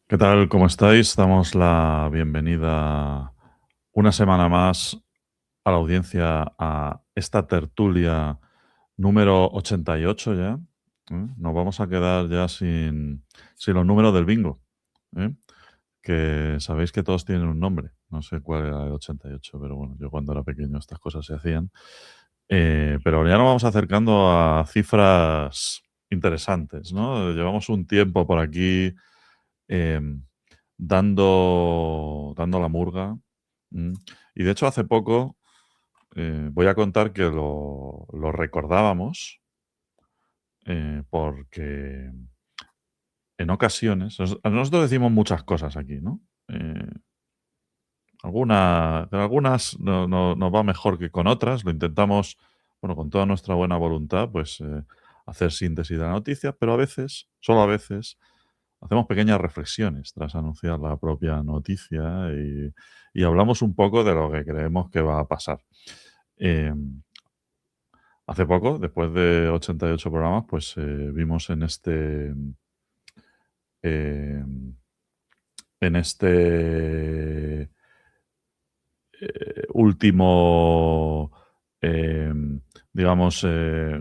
¿Qué tal? ¿Cómo estáis? Damos la bienvenida una semana más a la audiencia a esta tertulia número 88 ya. Nos vamos a quedar ya sin los números del bingo, ¿eh? Que sabéis que todos tienen un nombre. No sé cuál era el 88, pero bueno, yo cuando era pequeño estas cosas se hacían. Pero ya nos vamos acercando a cifras interesantes, ¿no? Llevamos un tiempo por aquí em, dando la murga. mm, Y de hecho, hace poco voy a contar que lo recordábamos porque en ocasiones, nosotros decimos muchas cosas aquí, ¿no? Algunas nos va mejor que con otras, lo intentamos, bueno, con toda nuestra buena voluntad, pues hacer síntesis de la noticia, pero a veces, solo a veces, hacemos pequeñas reflexiones tras anunciar la propia noticia y hablamos un poco de lo que creemos que va a pasar. Eh, Hace poco, después de 88 programas, pues vimos eh, en este último, eh, digamos,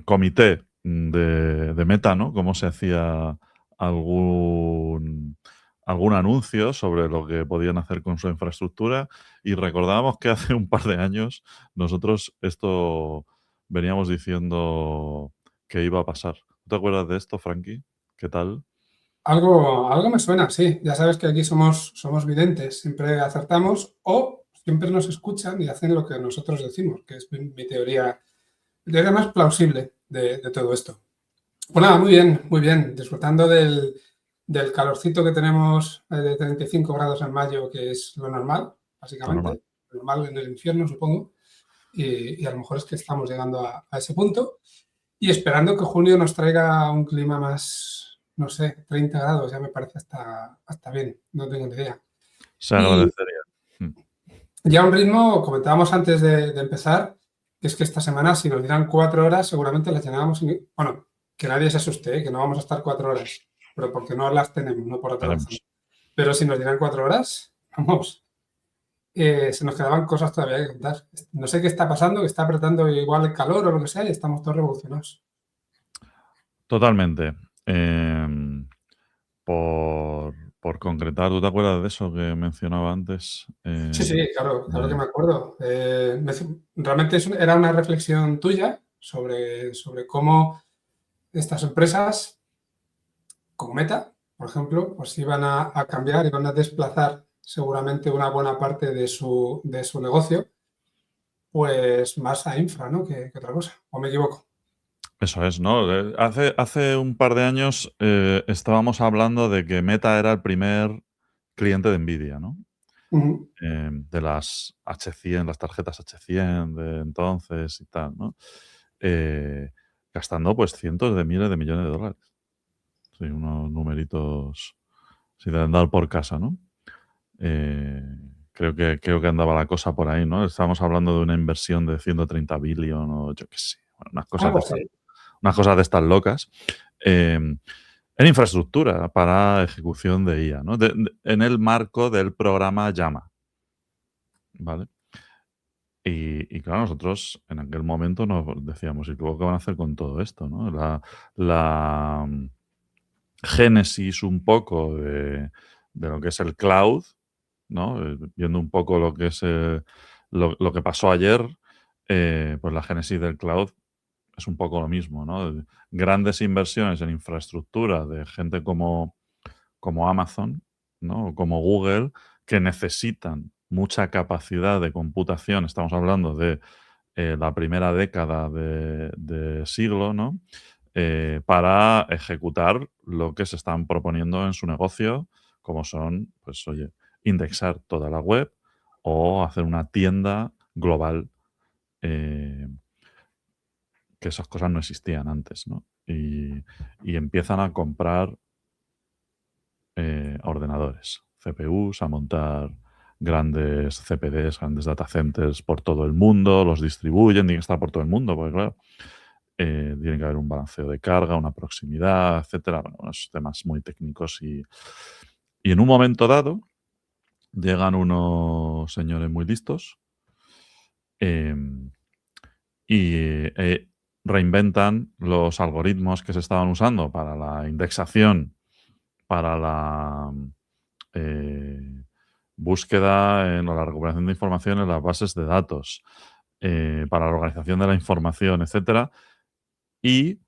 comité de Meta, ¿no? Cómo se hacía algún, algún anuncio sobre lo que podían hacer con su infraestructura y recordábamos que hace un par de años nosotros esto veníamos diciendo que iba a pasar. ¿Te acuerdas de esto, Frankie? ¿Qué tal? Algo me suena, sí. Ya sabes que aquí somos videntes, siempre acertamos o siempre nos escuchan y hacen lo que nosotros decimos, que es mi teoría más plausible de todo esto. Pues nada, muy bien, disfrutando del calorcito que tenemos de 35 grados en mayo, que es lo normal, Está normal. básicamente, lo normal en el infierno, supongo, y a lo mejor es que estamos llegando a ese punto. Y esperando que junio nos traiga un clima más, no sé, 30 grados, ya me parece hasta bien, no tengo ni idea. Se Y agradecería. Mm. ya un ritmo, comentábamos antes de empezar, que es que esta semana, si nos dieran 4 horas, seguramente las llenábamos. Bueno, que nadie se asuste, ¿eh? Que no vamos a estar 4 horas, pero porque no las tenemos, no por otra razón. Veremos. Pero si nos dieran 4 horas, vamos, se nos quedaban cosas todavía que contar. No sé qué está pasando, que está apretando igual el calor o lo que sea, y estamos todos revolucionados. Totalmente. Em, por, por concretar, ¿tú te acuerdas de eso que mencionaba antes? Sí, sí, claro que De- me acuerdo. Realmente era una reflexión tuya sobre cómo estas empresas, como Meta, por ejemplo, pues iban a cambiar, iban a desplazar seguramente una buena parte de su negocio, pues más a infra, ¿no? Que otra cosa. ¿O me equivoco? Eso es, ¿no? Hace un par de años estábamos hablando de que Meta era el primer cliente de Nvidia, ¿no? Ujú. De las H100, las tarjetas H100 de entonces y tal, ¿no? Eh, Gastando pues cientos de miles de millones de dólares. Sí, unos numeritos sin andar por casa, ¿no? Eh, creo que andaba la cosa por ahí, ¿no? Estábamos hablando de una inversión de 130 billion o yo qué sé, bueno, Algo así. unas cosas de estas locas, en infraestructura para ejecución de IA, ¿no? En el marco del programa Llama, ¿vale? Y claro, nosotros en aquel momento nos decíamos, ¿y luego qué van a hacer con todo esto, no? La génesis un poco de lo que es el cloud, ¿no? Viendo un poco lo que es lo que pasó ayer, pues la génesis del cloud es un poco lo mismo, ¿no? Grandes inversiones en infraestructura de gente como Amazon, ¿no? O como Google, que necesitan mucha capacidad de computación. Estamos hablando de la primera década de siglo, ¿no? Para ejecutar lo que se están proponiendo en su negocio, como son, pues oye, indexar toda la web o hacer una tienda global, eh, que esas cosas no existían antes, ¿no? Y empiezan a comprar ordenadores, CPUs, a montar grandes CPDs, grandes data centers por todo el mundo, los distribuyen, tienen que estar por todo el mundo, porque claro, tiene que haber un balanceo de carga, una proximidad, etcétera. Bueno, unos temas muy técnicos Y en un momento dado llegan unos señores muy listos em, y reinventan los algoritmos que se estaban usando para la indexación, para la búsqueda o la recuperación de información en las bases de datos, para la organización de la información, etcétera, y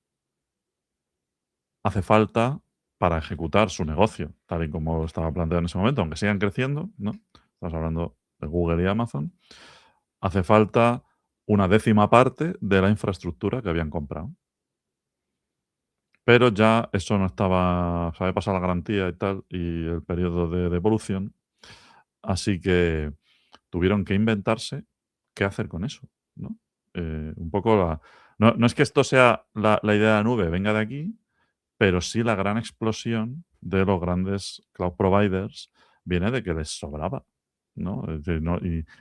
hace falta para ejecutar su negocio, tal y como estaba planteado en ese momento, aunque sigan creciendo, ¿no? Estamos hablando de Google y Amazon, hace falta una décima parte de la infraestructura que habían comprado. Pero ya eso no estaba, se había pasado la garantía y tal, y el periodo de devolución, así que tuvieron que inventarse qué hacer con eso, ¿no? Un poco no es que esto sea la idea de la nube, venga de aquí, pero sí la gran explosión de los grandes cloud providers viene de que les sobraba, ¿no? Es decir,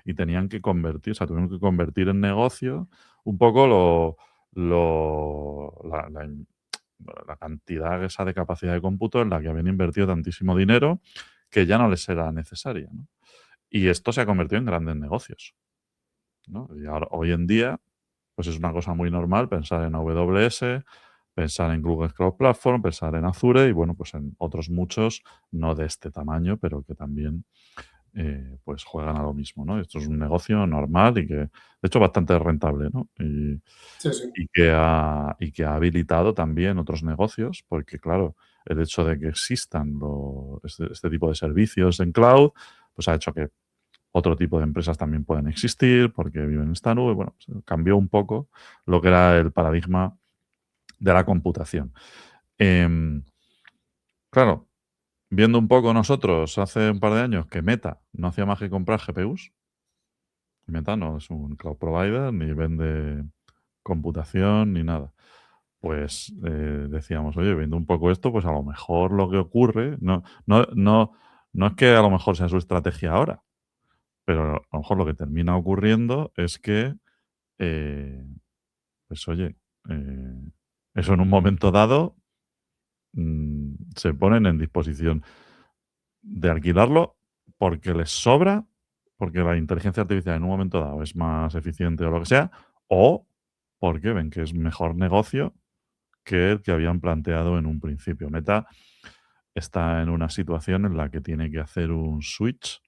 y tenían que convertir, o sea, tuvieron que convertir en negocio un poco la cantidad esa de capacidad de cómputo en la que habían invertido tantísimo dinero que ya no les era necesaria, ¿no? Y esto se ha convertido en grandes negocios, ¿no? Y ahora, hoy en día, pues es una cosa muy normal pensar en AWS, pensar en Google Cloud Platform, pensar en Azure y, bueno, pues en otros muchos, no de este tamaño, pero que también, pues juegan a lo mismo, ¿no? Esto es un negocio normal y que, de hecho, bastante rentable, ¿no? Sí, sí. Y que ha habilitado también otros negocios, porque, claro, el hecho de que existan este tipo de servicios en cloud, pues ha hecho que otro tipo de empresas también pueden existir porque viven en esta nube. Bueno, pues cambió un poco lo que era el paradigma de la computación. Em, claro, viendo un poco nosotros hace un par de años que Meta no hacía más que comprar GPUs. Meta no es un cloud provider, ni vende computación, ni nada. Pues decíamos, oye, viendo un poco esto, pues a lo mejor lo que ocurre, no es que a lo mejor sea su estrategia ahora, pero a lo mejor lo que termina ocurriendo es que, eh, pues oye, eso en un momento dado se ponen en disposición de alquilarlo porque les sobra, porque la inteligencia artificial en un momento dado es más eficiente o lo que sea, o porque ven que es mejor negocio que el que habían planteado en un principio. Meta está en una situación en la que tiene que hacer un switch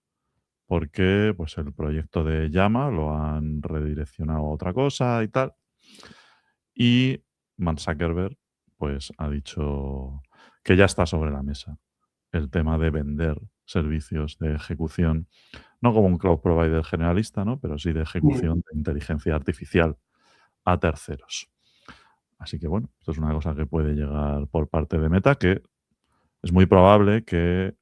porque pues el proyecto de Llama lo han redireccionado a otra cosa y tal. Y Mark Zuckerberg pues ha dicho que ya está sobre la mesa el tema de vender servicios de ejecución, no como un cloud provider generalista, ¿no? Pero sí de Mm. ejecución de inteligencia artificial a terceros. Así que bueno, esto es una cosa que puede llegar por parte de Meta, que es muy probable que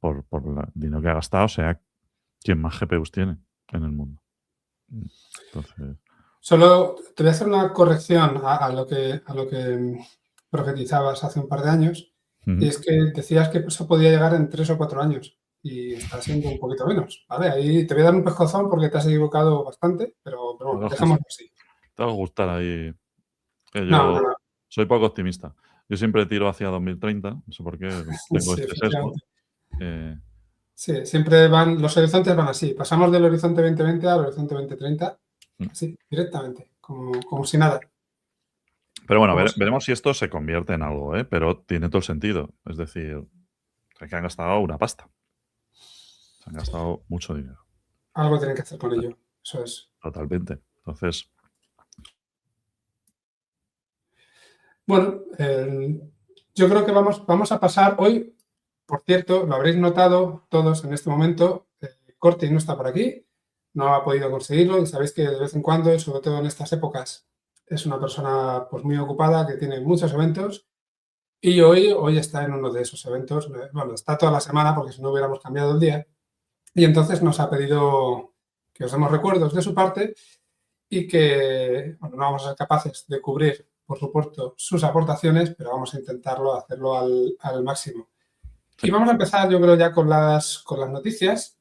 por el dinero que ha gastado sea quien más GPUs tiene en el mundo. Entonces, Solo te voy a hacer una corrección a lo que profetizabas hace un par de años, y ujú. es que decías que eso podía llegar en 3 o 4 años, y está siendo un poquito menos, ¿vale? Ahí te voy a dar un pescozón porque te has equivocado bastante, pero Te bueno, va a gus- dejémoslo así. te va a gustar ahí, que No, yo no, no. soy poco optimista. Yo siempre tiro hacia 2030, no sé por qué, tengo Sí, este sesgo. efectivamente. eh, Sí, siempre van, los horizontes van así. Pasamos del horizonte 2020 al horizonte 2030, así, directamente, como si nada. Pero bueno, Como si veremos si esto se convierte en algo, ¿eh? Pero tiene todo el sentido. Es decir, es que han gastado una pasta. Se han gastado mucho dinero. algo tienen que hacer con ello. Eso es. Totalmente. Entonces, Bueno, yo creo que vamos a pasar hoy, por cierto, lo habréis notado todos en este momento, Corti no está por aquí, no ha podido conseguirlo y sabéis que de vez en cuando, y sobre todo en estas épocas, es una persona pues muy ocupada que tiene muchos eventos y hoy está en uno de esos eventos. Bueno, está toda la semana porque si no hubiéramos cambiado el día y entonces nos ha pedido que os demos recuerdos de su parte y que bueno, no vamos a ser capaces de cubrir, por supuesto, sus aportaciones, pero vamos a intentarlo hacerlo al máximo. Y sí. vamos a empezar, yo creo, ya con las noticias.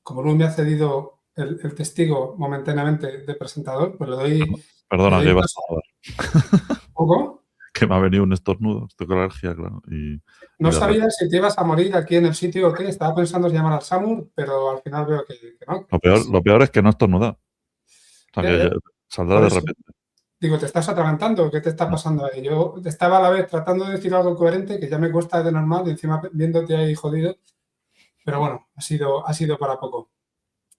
Como Lu me ha cedido el testigo momentáneamente de presentador, pues le doy Perdona, que ibas paso a hablar. un poco. que me ha venido un estornudo, estoy con alergia, claro, y No de repente. sabía si te ibas a morir aquí en el sitio o qué. Estaba pensando en llamar al SAMUR, pero al final veo que no. Lo peor es que no he estornudado. O sea, Ya, que ya. saldrá Por de eso repente. digo, ¿te estás atragantando? ¿Qué te está No. pasando ahí? Yo estaba a la vez tratando de decir algo coherente, que ya me cuesta de normal, y encima viéndote ahí jodido. Pero bueno, ha sido para poco.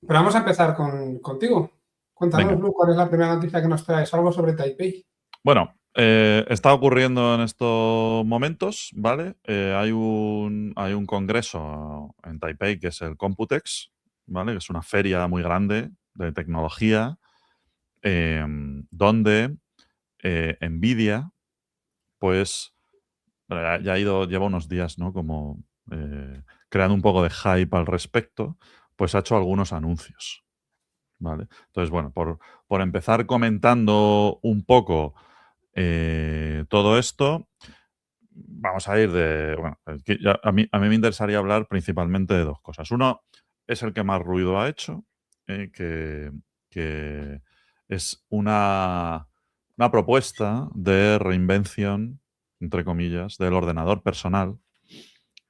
Pero vamos a empezar contigo. Cuéntanos, Venga. Lu, ¿cuál es la primera noticia que nos traes? Algo sobre Taipei. Bueno, está ocurriendo en estos momentos, ¿vale? Hay un congreso en Taipei que es el Computex, ¿vale? Que es una feria muy grande de tecnología, donde Nvidia, pues, bueno, lleva unos días, ¿no? Como creando un poco de hype al respecto, pues ha hecho algunos anuncios, ¿vale? Entonces, bueno, por empezar comentando un poco todo esto, vamos a ir de. Bueno, es que a mí me interesaría hablar principalmente de dos cosas. Uno es el que más ruido ha hecho, que es una propuesta de reinvención, entre comillas, del ordenador personal,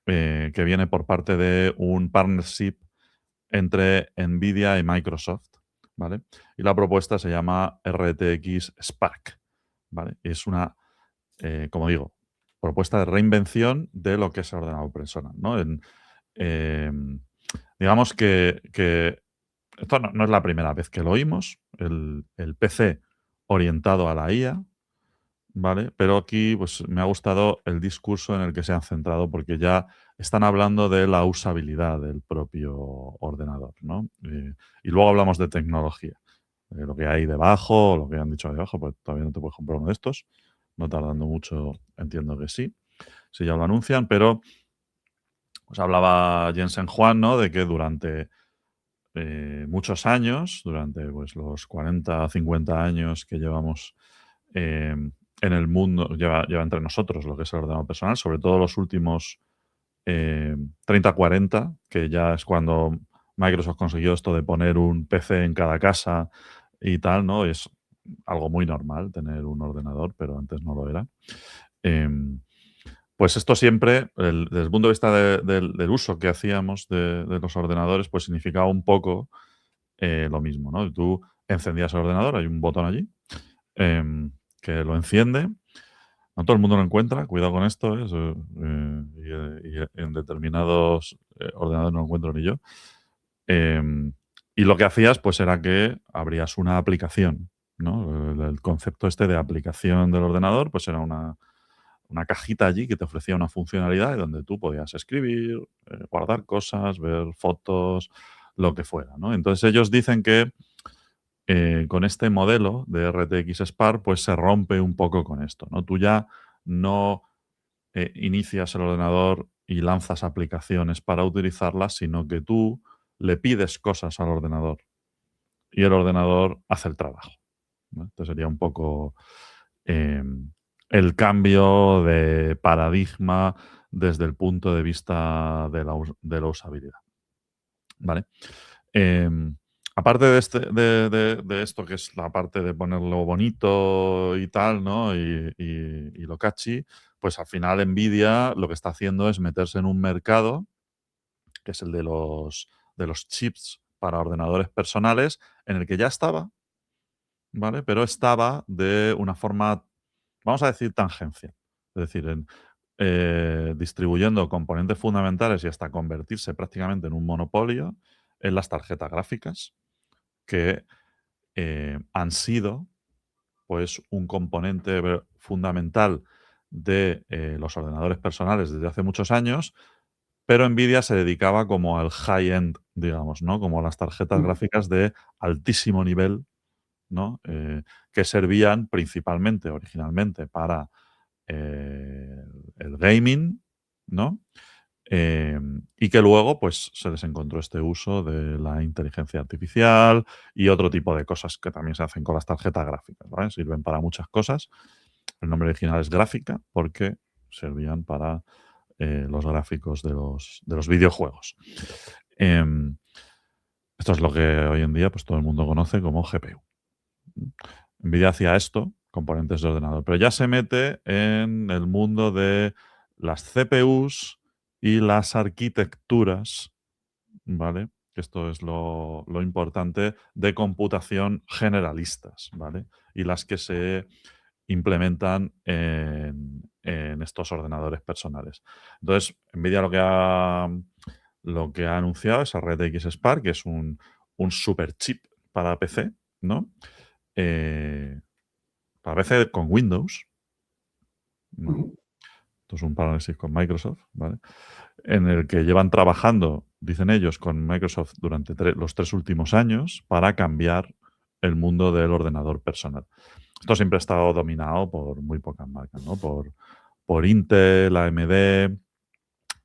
que viene por parte de un partnership entre Nvidia y Microsoft, ¿vale? Y la propuesta se llama RTX Spark, ¿vale? Es una, como digo, propuesta de reinvención de lo que es el ordenador personal, ¿no? Digamos que esto no es la primera vez que lo oímos, el PC orientado a la IA, ¿vale? Pero aquí pues, me ha gustado el discurso en el que se han centrado porque ya están hablando de la usabilidad del propio ordenador, ¿no? Y luego hablamos de tecnología, de lo que hay debajo, lo que han dicho debajo, pues todavía no te puedes comprar uno de estos, no tardando mucho, entiendo que sí, si ya lo anuncian, pero pues hablaba Jensen Huang, ¿no? De que durante muchos años, durante pues, los 40 o 50 años que llevamos en el mundo, lleva entre nosotros lo que es el ordenador personal, sobre todo los últimos 30-40, que ya es cuando Microsoft consiguió esto de poner un PC en cada casa y tal, ¿no? Es algo muy normal tener un ordenador, pero antes no lo era. Em, pues esto siempre, desde el punto de vista del uso que hacíamos de los ordenadores, pues significaba un poco lo mismo, ¿no? Tú encendías el ordenador, hay un botón allí que lo enciende. No todo el mundo lo encuentra, cuidado con esto, ¿eh? Y en determinados ordenadores no lo encuentro ni yo. Y lo que hacías, pues, era que abrías una aplicación, ¿no? El concepto este de aplicación del ordenador, pues era una cajita allí que te ofrecía una funcionalidad y donde tú podías escribir, guardar cosas, ver fotos, lo que fuera, ¿no? Entonces ellos dicen que con este modelo de RTX Spark, pues se rompe un poco con esto, ¿no? Tú ya no inicias el ordenador y lanzas aplicaciones para utilizarlas, sino que tú le pides cosas al ordenador y el ordenador hace el trabajo, ¿no? Entonces sería un poco eh, el cambio de paradigma desde el punto de vista de la usabilidad, ¿vale? Em, aparte de esto, que es la parte de ponerlo bonito y tal, ¿no? Y lo catchy, pues al final Nvidia lo que está haciendo es meterse en un mercado, que es el de los chips para ordenadores personales, en el que ya estaba, ¿vale? Pero estaba de una forma, vamos a decir, tangencial. Es decir, distribuyendo componentes fundamentales y hasta convertirse prácticamente en un monopolio en las tarjetas gráficas, que han sido pues un componente fundamental de los ordenadores personales desde hace muchos años, pero Nvidia se dedicaba como al high-end, digamos, ¿no? Como a las tarjetas Mm. gráficas de altísimo nivel, ¿no? Que servían principalmente, originalmente, para el gaming, ¿no? Y que luego, pues, se les encontró este uso de la inteligencia artificial y otro tipo de cosas que también se hacen con las tarjetas gráficas, ¿vale? Sirven para muchas cosas. El nombre original es gráfica porque servían para los gráficos de los videojuegos. Em, Esto es lo que hoy en día pues, todo el mundo conoce como GPU. Nvidia hacía esto componentes de ordenador. Pero ya se mete en el mundo de las CPUs y las arquitecturas, ¿vale? Esto es lo importante de computación generalistas, ¿vale? Y las que se implementan en estos ordenadores personales. Entonces, NVIDIA lo que ha anunciado es a RTX Spark, que es un super chip para PC, ¿no? Para PC con Windows, ¿vale? Ujú. Esto es un parálisis con Microsoft, ¿vale? En el que llevan trabajando, dicen ellos, con Microsoft durante los 3 últimos años para cambiar el mundo del ordenador personal. Esto siempre ha estado dominado por muy pocas marcas, ¿no? Por Intel, AMD,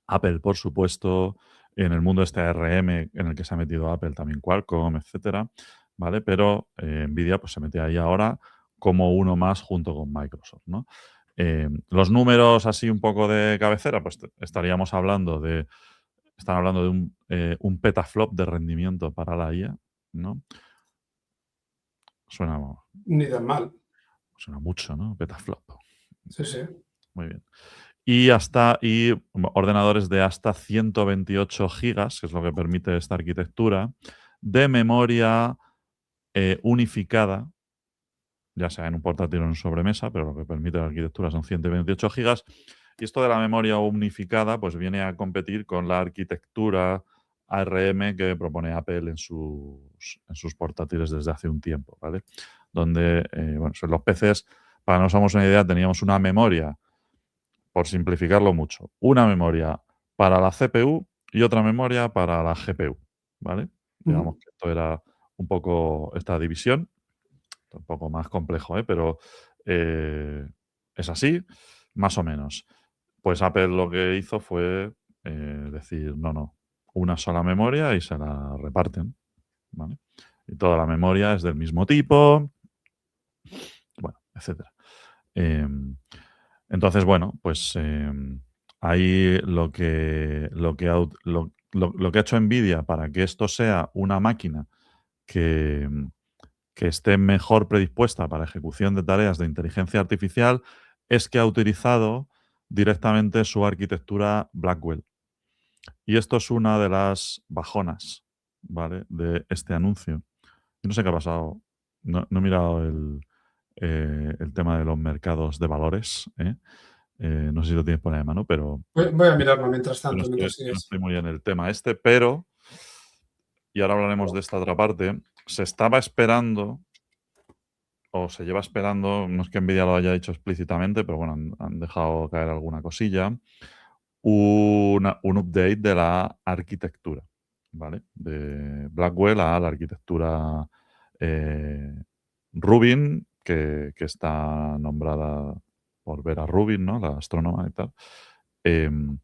Apple, por supuesto, en el mundo este ARM en el que se ha metido Apple, también Qualcomm, etcétera, ¿vale? Pero Nvidia pues, se mete ahí ahora como uno más junto con Microsoft, ¿no? Los números así un poco de cabecera, pues estaríamos hablando de, están hablando de un petaflop de rendimiento para la IA, ¿no? Suena, Ni tan mal. suena mucho, ¿no? Petaflop. Sí, sí. Muy bien. Y ordenadores de hasta 128 gigas, que es lo que permite esta arquitectura, de memoria unificada, ya sea en un portátil o en sobremesa, pero lo que permite la arquitectura son 128 gigas. Y esto de la memoria unificada, pues viene a competir con la arquitectura ARM que propone Apple en sus portátiles desde hace un tiempo, ¿vale? Donde, bueno, en los PCs, para no nos hagamos una idea, teníamos una memoria, por simplificarlo mucho, una memoria para la CPU y otra memoria para la GPU, ¿vale? Digamos Ujú. que esto era un poco esta división, un poco más complejo, ¿eh? Pero eh, es así, más o menos. Pues Apple lo que hizo fue decir, no, no, una sola memoria y se la reparten, ¿vale? Y toda la memoria es del mismo tipo, bueno, etcétera. Entonces, bueno, pues ahí lo que ha hecho NVIDIA para que esto sea una máquina que, que esté mejor predispuesta para ejecución de tareas de inteligencia artificial es que ha utilizado directamente su arquitectura Blackwell. Y esto es una de las bajonas, ¿vale? De este anuncio. Yo no sé qué ha pasado. No he mirado el tema de los mercados de valores, ¿eh? No sé si lo tienes por ahí a mano, pero Voy a mirarlo mientras yo no tanto, estoy, mientras yo no sigues. estoy muy en el tema este, pero, y ahora hablaremos de esta otra parte, se estaba esperando, o se lleva esperando, no es que Nvidia lo haya dicho explícitamente, pero bueno, han dejado caer alguna cosilla, un update de la arquitectura, ¿vale? De Blackwell a la arquitectura eh, Rubin, que está nombrada por Vera Rubin, ¿no? La astrónoma y tal, em,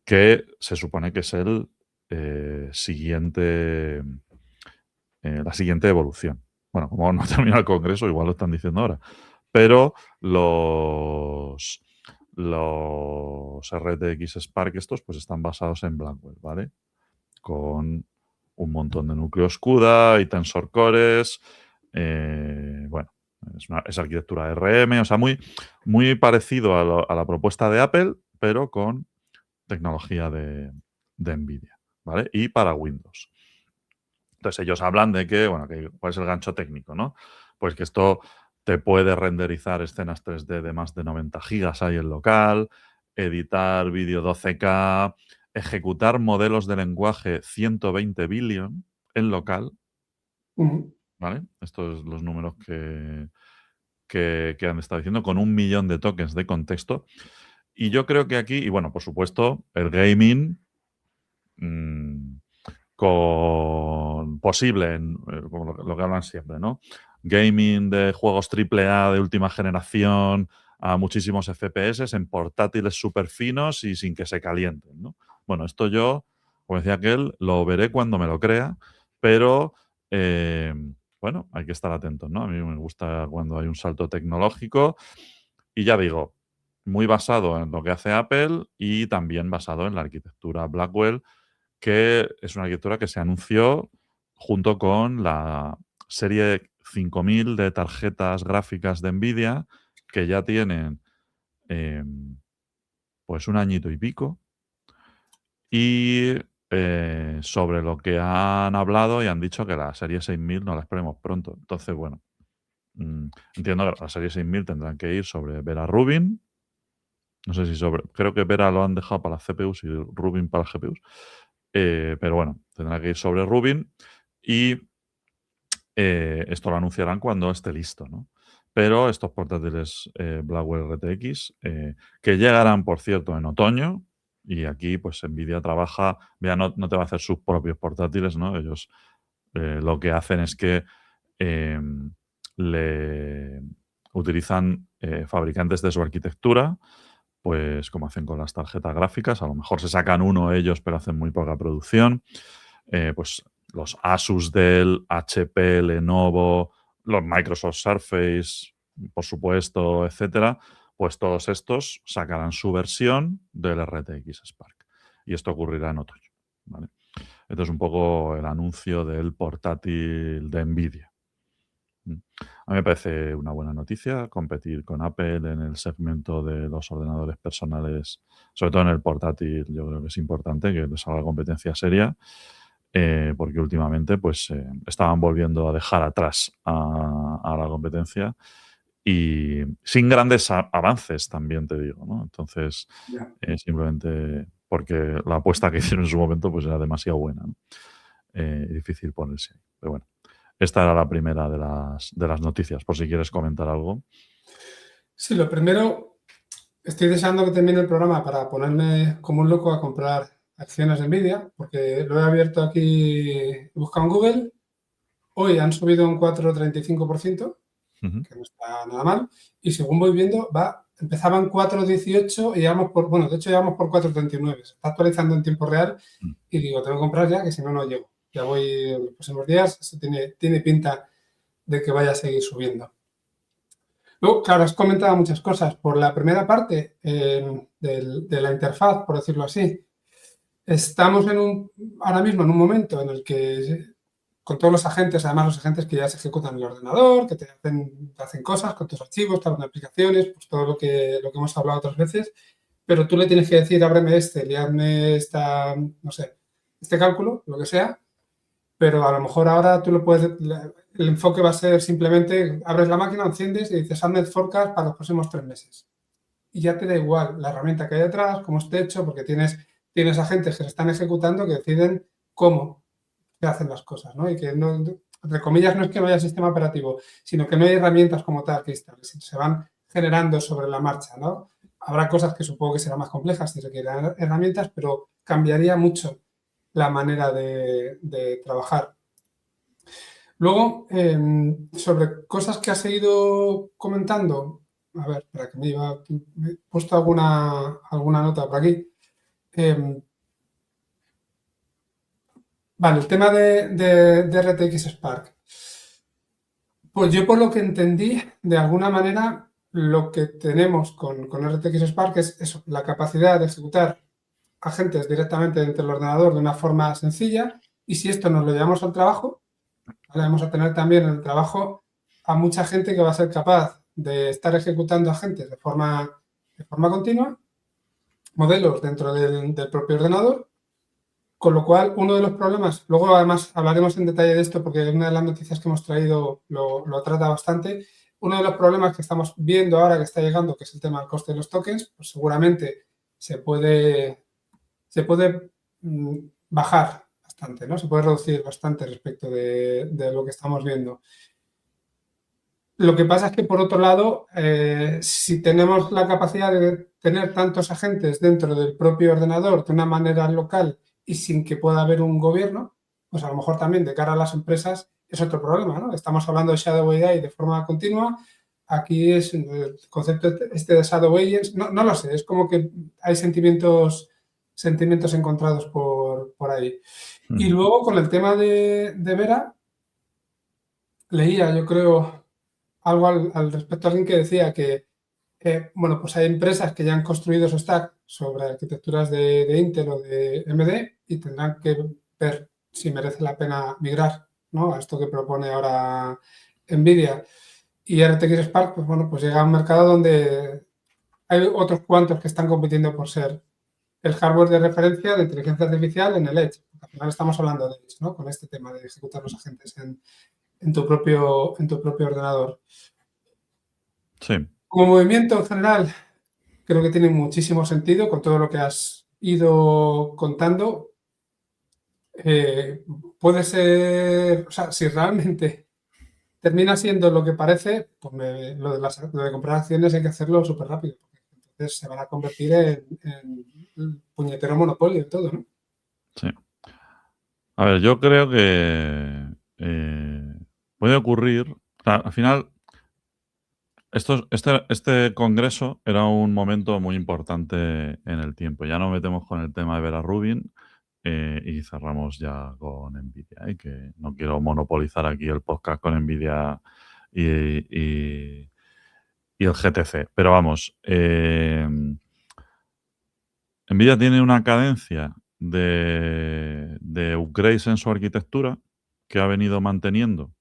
que se supone que es la siguiente evolución. Bueno, como no termina el congreso, igual lo están diciendo ahora. Pero los RTX Spark estos pues están basados en Blackwell, ¿vale? Con un montón de núcleos CUDA y tensor cores. Bueno, es arquitectura RM, o sea, muy, muy parecido a la propuesta de Apple, pero con tecnología de NVIDIA, ¿vale? Y para Windows. Entonces ellos hablan de que, bueno, ¿cuál es el gancho técnico, no? Pues que esto te puede renderizar escenas 3D de más de 90 gigas ahí en local, editar vídeo 12K, ejecutar modelos de lenguaje 120 billion en local, Ujú. ¿vale? Estos son los números que han estado diciendo, con 1 millón de tokens de contexto. Y yo creo que aquí, y bueno, por supuesto, el gaming mm, con posible, como lo que hablan siempre, ¿no? Gaming de juegos AAA de última generación a muchísimos FPS en portátiles súper finos y sin que se calienten, ¿no? Bueno, esto yo, como decía aquel, lo veré cuando me lo crea, pero eh, bueno, hay que estar atentos, ¿no? A mí me gusta cuando hay un salto tecnológico y ya digo, muy basado en lo que hace Apple y también basado en la arquitectura Blackwell, que es una arquitectura que se anunció junto con serie 5000 de tarjetas gráficas de NVIDIA que ya tienen pues un añito y pico. Y sobre lo que han hablado y han dicho que la serie 6000 no la esperemos pronto. Entonces, bueno, entiendo que la serie 6000 tendrán que ir sobre Vera Rubin. No sé si sobre. Creo que Vera lo han dejado para las CPUs y Rubin para las GPUs. Pero bueno, tendrá que ir sobre Rubin. Y esto lo anunciarán cuando esté listo, ¿no? Pero estos portátiles Blackwell RTX, que llegarán, por cierto, en otoño, y aquí pues NVIDIA trabaja, ya no te va a hacer sus propios portátiles, ¿no? Ellos lo que hacen es que le utilizan fabricantes de su arquitectura, pues como hacen con las tarjetas gráficas, a lo mejor se sacan uno ellos, pero hacen muy poca producción. Pues los Asus, Dell, HP, Lenovo, los Microsoft Surface, por supuesto, etcétera, pues todos estos sacarán su versión del RTX Spark. Y esto ocurrirá en otoño, ¿vale? Esto es un poco el anuncio del portátil de NVIDIA. A mí me parece una buena noticia competir con Apple en el segmento de los ordenadores personales, sobre todo en el portátil. Yo creo que es importante que les haga competencia seria, porque últimamente pues estaban volviendo a dejar atrás a la competencia y sin grandes avances, también te digo, ¿no? Entonces, simplemente porque la apuesta que hicieron en su momento pues era demasiado buena, ¿no? Difícil ponerse ahí. Pero bueno, esta era la primera de las noticias, por si quieres comentar algo. Sí, lo primero, estoy deseando que termine el programa para ponerme como un loco a comprar acciones de NVIDIA, porque lo he abierto aquí, he buscado en Google. Hoy han subido un 4,35%, que no está nada mal, y según voy viendo, empezaban 4,18 y llevamos por, bueno, de hecho llevamos por 4,39. Se está actualizando en tiempo real y digo, tengo que comprar ya, que si no, no llego. Ya voy en los próximos días, eso tiene pinta de que vaya a seguir subiendo. Luego, claro, has comentado muchas cosas. Por la primera parte de la interfaz, por decirlo así, estamos ahora mismo en un momento en el que con todos los agentes, además los agentes que ya se ejecutan en el ordenador, que te hacen cosas con tus archivos, te abren aplicaciones, pues todo lo que hemos hablado otras veces, pero tú le tienes que decir, ábreme y hazme no sé, este cálculo, lo que sea, pero a lo mejor ahora tú el enfoque va a ser simplemente, abres la máquina, enciendes y dices, hazme el forecast para los próximos 3 meses. Y ya te da igual la herramienta que hay detrás, cómo esté hecho, porque tienes agentes que se están ejecutando que deciden cómo se hacen las cosas, ¿no? Y que, no, entre comillas, no es que no haya sistema operativo, sino que no hay herramientas como tal que se van generando sobre la marcha, ¿no? Habrá cosas que supongo que serán más complejas si requieren herramientas, pero cambiaría mucho la manera de trabajar. Luego, sobre cosas que has seguido comentando, a ver, espera que me he puesto alguna nota por aquí. Vale, el tema de RTX Spark. Pues yo por lo que entendí, de alguna manera, lo que tenemos con RTX Spark es eso, la capacidad de ejecutar agentes directamente dentro del ordenador de una forma sencilla, y si esto nos lo llevamos al trabajo, ¿vale? Vamos a tener también en el trabajo a mucha gente que va a ser capaz de estar ejecutando agentes de forma continua, modelos dentro del propio ordenador, con lo cual uno de los problemas, luego además hablaremos en detalle de esto porque una de las noticias que hemos traído lo trata bastante, uno de los problemas que estamos viendo ahora que está llegando, que es el tema del coste de los tokens, pues seguramente se puede bajar bastante, ¿no? Se puede reducir bastante respecto de lo que estamos viendo. Lo que pasa es que, por otro lado, si tenemos la capacidad de tener tantos agentes dentro del propio ordenador de una manera local y sin que pueda haber un gobierno, pues a lo mejor también de cara a las empresas es otro problema, ¿no? Estamos hablando de Shadow AI de forma continua. Aquí es el concepto este de Shadow Agents, no lo sé, es como que hay sentimientos encontrados por ahí. Y luego con el tema de Vera, leía, yo creo, algo al respecto, alguien que decía que, bueno, pues hay empresas que ya han construido su stack sobre arquitecturas de Intel o de AMD y tendrán que ver si merece la pena migrar ¿no? A esto que propone ahora NVIDIA. Y RTX Spark, pues bueno, pues llega a un mercado donde hay otros cuantos que están compitiendo por ser el hardware de referencia de inteligencia artificial en el Edge. Al final estamos hablando de Edge, ¿no? Con este tema de ejecutar los agentes en tu propio ordenador. Sí. Como movimiento en general, creo que tiene muchísimo sentido con todo lo que has ido contando. Puede ser, o sea, si realmente termina siendo lo que parece, pues lo de comprar acciones hay que hacerlo súper rápido, porque entonces se van a convertir en un puñetero monopolio en todo, ¿no? Sí. A ver, yo creo que puede ocurrir. O sea, al final, este congreso era un momento muy importante en el tiempo. Ya nos metemos con el tema de Vera Rubin y cerramos ya con Nvidia. Que no quiero monopolizar aquí el podcast con Nvidia y el GTC. Pero vamos, Nvidia tiene una cadencia de upgrades en su arquitectura que ha venido manteniendo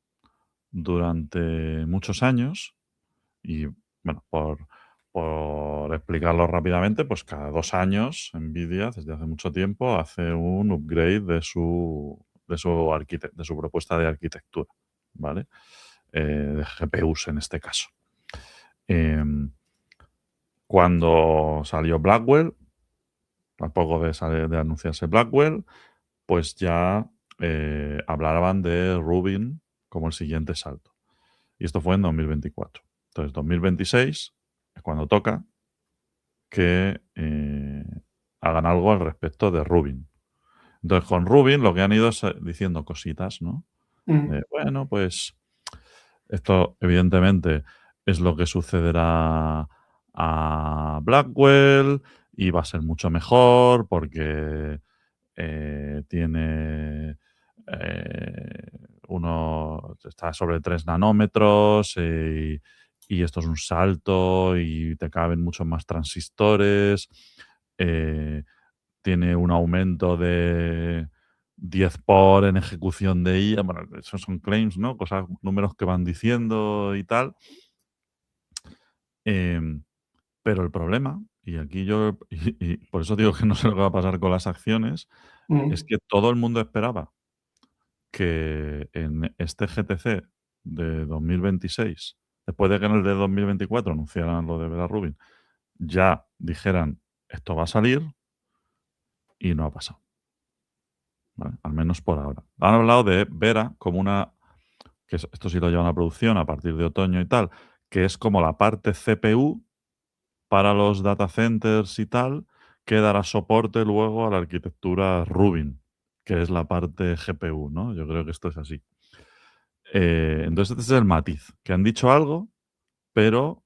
durante muchos años y, bueno, por explicarlo rápidamente, pues cada 2 años Nvidia, desde hace mucho tiempo, hace un upgrade de su propuesta de arquitectura, ¿vale? De GPUs en este caso. Em, Cuando salió Blackwell, a poco de anunciarse Blackwell, pues ya hablaban de Rubin como el siguiente salto. Y esto fue en 2024. Entonces, 2026 es cuando toca que hagan algo al respecto de Rubin. Entonces, con Rubin lo que han ido es diciendo cositas, ¿no? Mm, Bueno, pues esto evidentemente es lo que sucederá a Blackwell y va a ser mucho mejor porque tiene está sobre 3 nanómetros y esto es un salto y te caben muchos más transistores. eh, Tiene un aumento de 10 por en ejecución de IA. Bueno, esos son claims, ¿no? Cosas, números que van diciendo y tal. Em, pero el problema, y aquí yo, y por eso digo que no sé lo que va a pasar con las acciones, es mm, que todo el mundo esperaba que en este GTC de 2026, después de que en el de 2024 anunciaran lo de Vera Rubin, ya dijeran esto va a salir y no ha pasado. ¿Vale? Al menos por ahora. Han hablado de Vera como una, esto sí lo llevan a producción a partir de otoño y tal, que es como la parte CPU para los data centers y tal, que dará soporte luego a la arquitectura Rubin, que es la parte GPU, ¿no? Yo creo que esto es así. Entonces, este es el matiz, que han dicho algo, pero,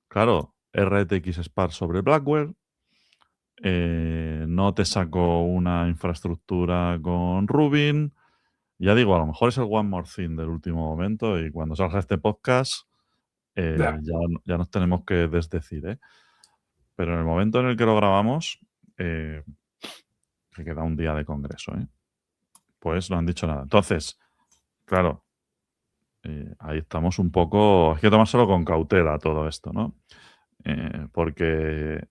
claro, RTX Spark sobre Blackwell, no te saco una infraestructura con Rubin. Ya digo, a lo mejor es el one more thing del último momento y cuando salga este podcast ya. ya nos tenemos que desdecir, ¿eh? Pero en el momento en el que lo grabamos, eh, que queda un día de congreso, ¿eh? Pues no han dicho nada. Entonces, claro, ahí estamos un poco. Hay que tomárselo con cautela todo esto, ¿no? Porque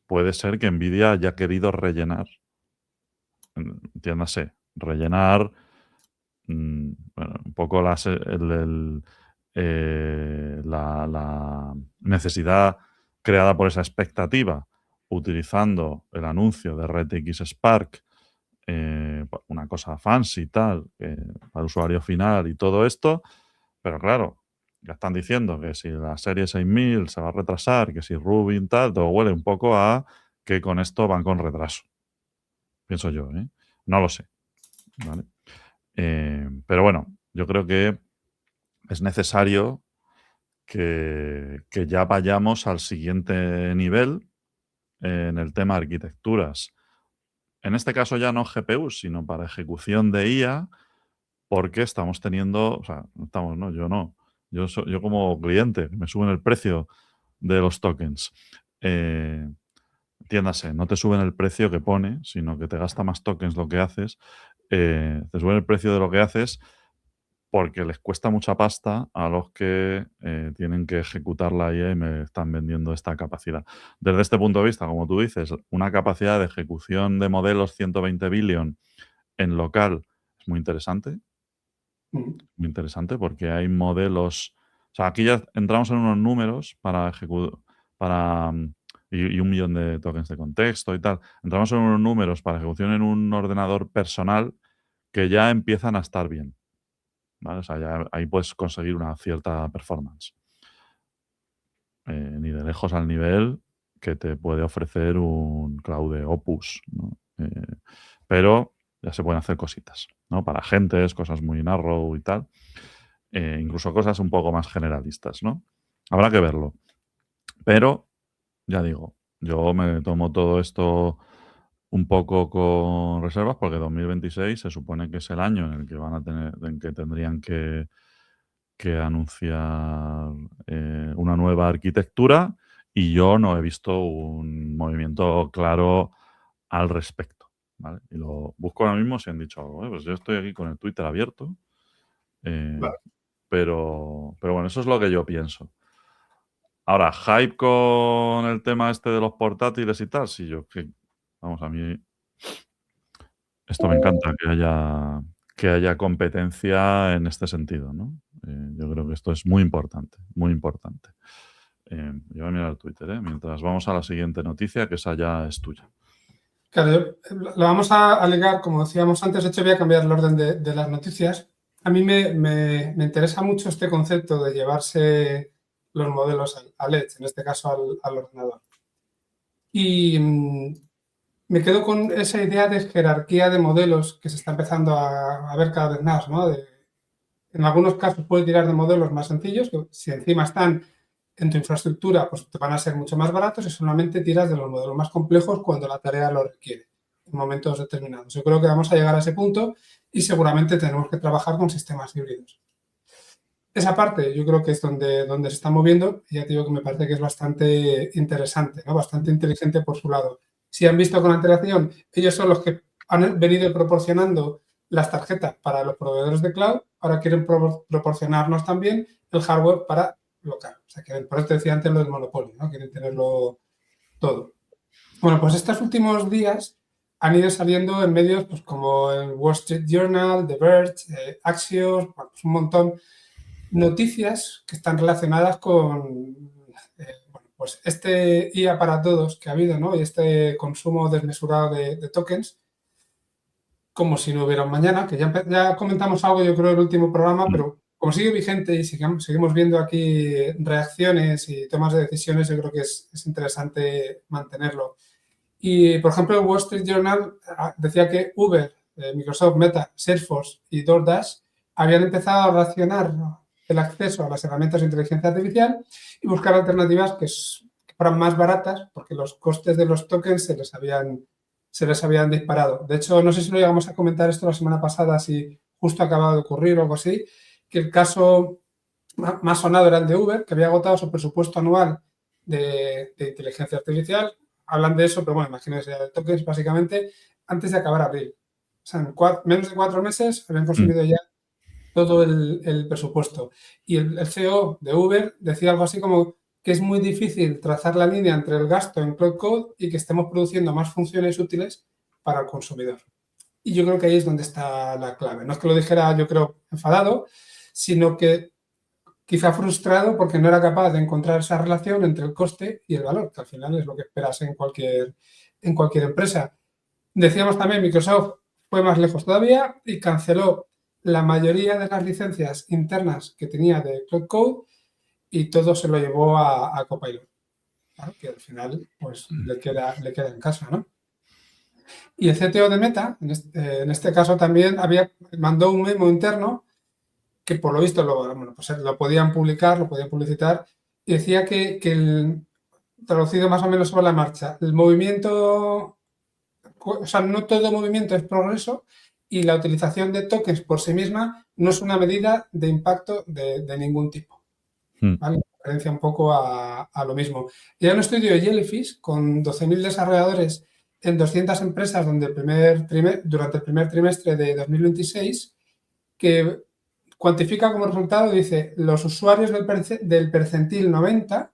puede ser que Nvidia haya querido rellenar, entiéndase, rellenar bueno, un poco la necesidad creada por esa expectativa utilizando el anuncio de RTX Spark, pues una cosa fancy y tal, para el usuario final y todo esto, pero claro, ya están diciendo que si la serie 6000 se va a retrasar, que si Rubin tal, todo huele un poco a que con esto van con retraso. Pienso yo, ¿eh? No lo sé, ¿vale? Pero bueno, yo creo que es necesario que ya vayamos al siguiente nivel en el tema de arquitecturas. En este caso ya no GPUs, sino para ejecución de IA, porque estamos teniendo, o sea, no estamos, no, yo no. Yo como cliente, me suben el precio de los tokens. Eh, Entiéndase, no te suben el precio que pone, sino que te gasta más tokens lo que haces, te suben el precio de lo que haces, porque les cuesta mucha pasta a los que tienen que ejecutar la IA y me están vendiendo esta capacidad. Desde este punto de vista, como tú dices, una capacidad de ejecución de modelos 120 billion en local es muy interesante porque hay modelos, o sea, aquí ya entramos en unos números para para y 1 millón de tokens de contexto y tal. Entramos en unos números para ejecución en un ordenador personal que ya empiezan a estar bien, ¿vale? O sea, ya ahí puedes conseguir una cierta performance. Ni de lejos al nivel que te puede ofrecer un cloud de Opus, ¿no? Pero ya se pueden hacer cositas, ¿no? Para agentes, cosas muy narrow y tal. Incluso cosas un poco más generalistas, ¿no? Habrá que verlo. Pero, ya digo, yo me tomo todo esto un poco con reservas porque 2026 se supone que es el año en el que van a tener, en que tendrían que anunciar una nueva arquitectura y yo no he visto un movimiento claro al respecto, ¿vale? Y lo busco ahora mismo si han dicho algo, ¿eh? Pues yo estoy aquí con el Twitter abierto, eh, Vale. pero bueno, eso es lo que yo pienso. Ahora, hype con el tema este de los portátiles y tal, sí, vamos, a mí esto me encanta que haya competencia en este sentido, ¿no? Yo creo que esto es muy importante, muy importante. Yo voy a mirar Twitter, mientras vamos a la siguiente noticia, que esa ya es tuya. Claro, lo vamos a ligar, como decíamos antes, de hecho voy a cambiar el orden de las noticias. A mí me interesa mucho este concepto de llevarse los modelos al Edge, en este caso al ordenador. Y me quedo con esa idea de jerarquía de modelos que se está empezando a ver cada vez más, ¿no? En algunos casos puedes tirar de modelos más sencillos, que si encima están en tu infraestructura, pues te van a ser mucho más baratos y solamente tiras de los modelos más complejos cuando la tarea lo requiere, en momentos determinados. Yo creo que vamos a llegar a ese punto y seguramente tenemos que trabajar con sistemas híbridos. Esa parte yo creo que es donde se está moviendo y ya te digo que me parece que es bastante interesante, ¿no? Bastante inteligente por su lado. Si han visto con antelación, ellos son los que han venido proporcionando las tarjetas para los proveedores de cloud, ahora quieren proporcionarnos también el hardware para local. O sea, que por eso te decía antes lo del monopolio, ¿no? Quieren tenerlo todo. Bueno, pues estos últimos días han ido saliendo en medios pues, como el Wall Street Journal, The Verge, Axios, pues un montón noticias que están relacionadas con bueno, pues este IA para todos que ha habido, ¿no? Y este consumo desmesurado de tokens, como si no hubiera un mañana, que ya comentamos algo, yo creo, en el último programa, pero como sigue vigente y seguimos viendo aquí reacciones y tomas de decisiones, yo creo que es interesante mantenerlo. Y, por ejemplo, el Wall Street Journal decía que Uber, Microsoft, Meta, Salesforce y DoorDash habían empezado a racionar el acceso a las herramientas de inteligencia artificial y buscar alternativas que fueran más baratas porque los costes de los tokens se les habían disparado. De hecho, no sé si lo llegamos a comentar esto la semana pasada, si justo acababa de ocurrir o algo así, que el caso más sonado era el de Uber, que había agotado su presupuesto anual de inteligencia artificial. Hablan de eso, pero bueno, imagínense, de tokens básicamente antes de acabar abril. O sea, en menos de 4 meses habían consumido ya todo el presupuesto. Y el CEO de Uber decía algo así como que es muy difícil trazar la línea entre el gasto en Cloud Code y que estemos produciendo más funciones útiles para el consumidor. Y yo creo que ahí es donde está la clave. No es que lo dijera, yo creo, enfadado, sino que quizá frustrado porque no era capaz de encontrar esa relación entre el coste y el valor, que al final es lo que esperas en cualquier empresa. Decíamos también, Microsoft fue más lejos todavía y canceló la mayoría de las licencias internas que tenía de Cloud Code y todo se lo llevó a Copilot, ¿no? Que al final pues le queda en casa, ¿no? Y el CTO de Meta, en este caso también mandó un memo interno que por lo visto lo podían publicar, lo podían publicitar, y decía que traducido más o menos sobre la marcha, el movimiento, o sea, no todo movimiento es progreso y la utilización de tokens por sí misma no es una medida de impacto de ningún tipo. ¿Vale? Referencia un poco a lo mismo. Y hay un estudio de Jellyfish con 12.000 desarrolladores en 200 empresas durante el primer trimestre de 2026 que cuantifica como resultado, dice, los usuarios del percentil 90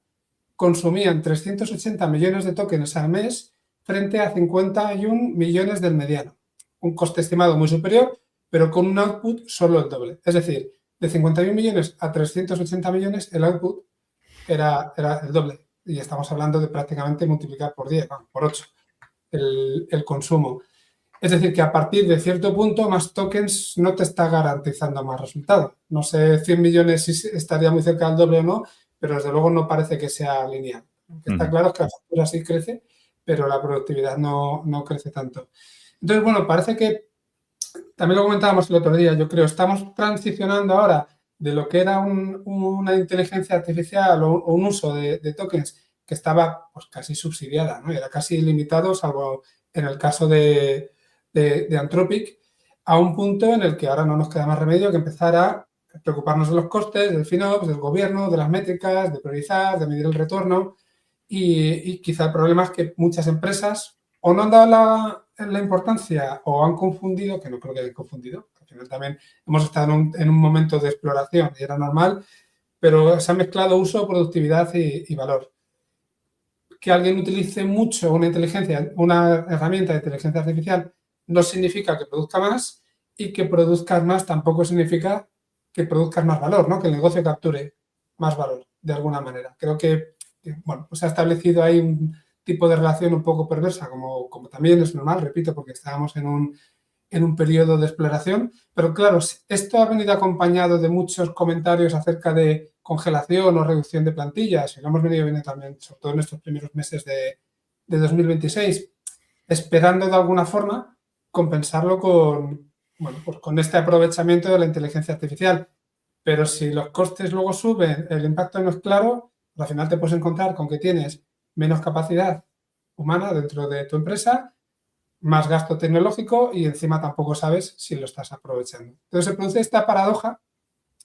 consumían 380 millones de tokens al mes frente a 51 millones del mediano. Un coste estimado muy superior, pero con un output solo el doble. Es decir, de 51 millones a 380 millones, el output era el doble. Y estamos hablando de prácticamente multiplicar por 10, por 8 el consumo. Es decir, que a partir de cierto punto, más tokens no te está garantizando más resultado. No sé, 100 millones si estaría muy cerca del doble o no, pero desde luego no parece que sea lineal. Lo que está claro es que la factura sí crece, pero la productividad no crece tanto. Entonces, bueno, parece que, también lo comentábamos el otro día, yo creo, estamos transicionando ahora de lo que era una inteligencia artificial o un uso de tokens que estaba pues casi subsidiada, ¿no? Era casi ilimitado, salvo en el caso de Anthropic, a un punto en el que ahora no nos queda más remedio que empezar a preocuparnos de los costes, del FinOps, del gobierno, de las métricas, de priorizar, de medir el retorno y quizá el problema es que muchas empresas o no han dado la importancia o han confundido, que no creo que hayan confundido, al final también hemos estado en un momento de exploración y era normal, pero se ha mezclado uso, productividad y valor. Que alguien utilice mucho una herramienta de inteligencia artificial no significa que produzca más y que produzcas más tampoco significa que produzcas más valor, ¿no? Que el negocio capture más valor de alguna manera. Creo que, bueno, pues se ha establecido ahí un tipo de relación un poco perversa, como también es normal, repito, porque estábamos en un periodo de exploración, pero claro, esto ha venido acompañado de muchos comentarios acerca de congelación o reducción de plantillas, y lo hemos venido viendo también, sobre todo en estos primeros meses de 2026, esperando de alguna forma compensarlo pues con este aprovechamiento de la inteligencia artificial. Pero si los costes luego suben, el impacto no es claro, al final te puedes encontrar con que tienes menos capacidad humana dentro de tu empresa, más gasto tecnológico y encima tampoco sabes si lo estás aprovechando. Entonces se produce esta paradoja.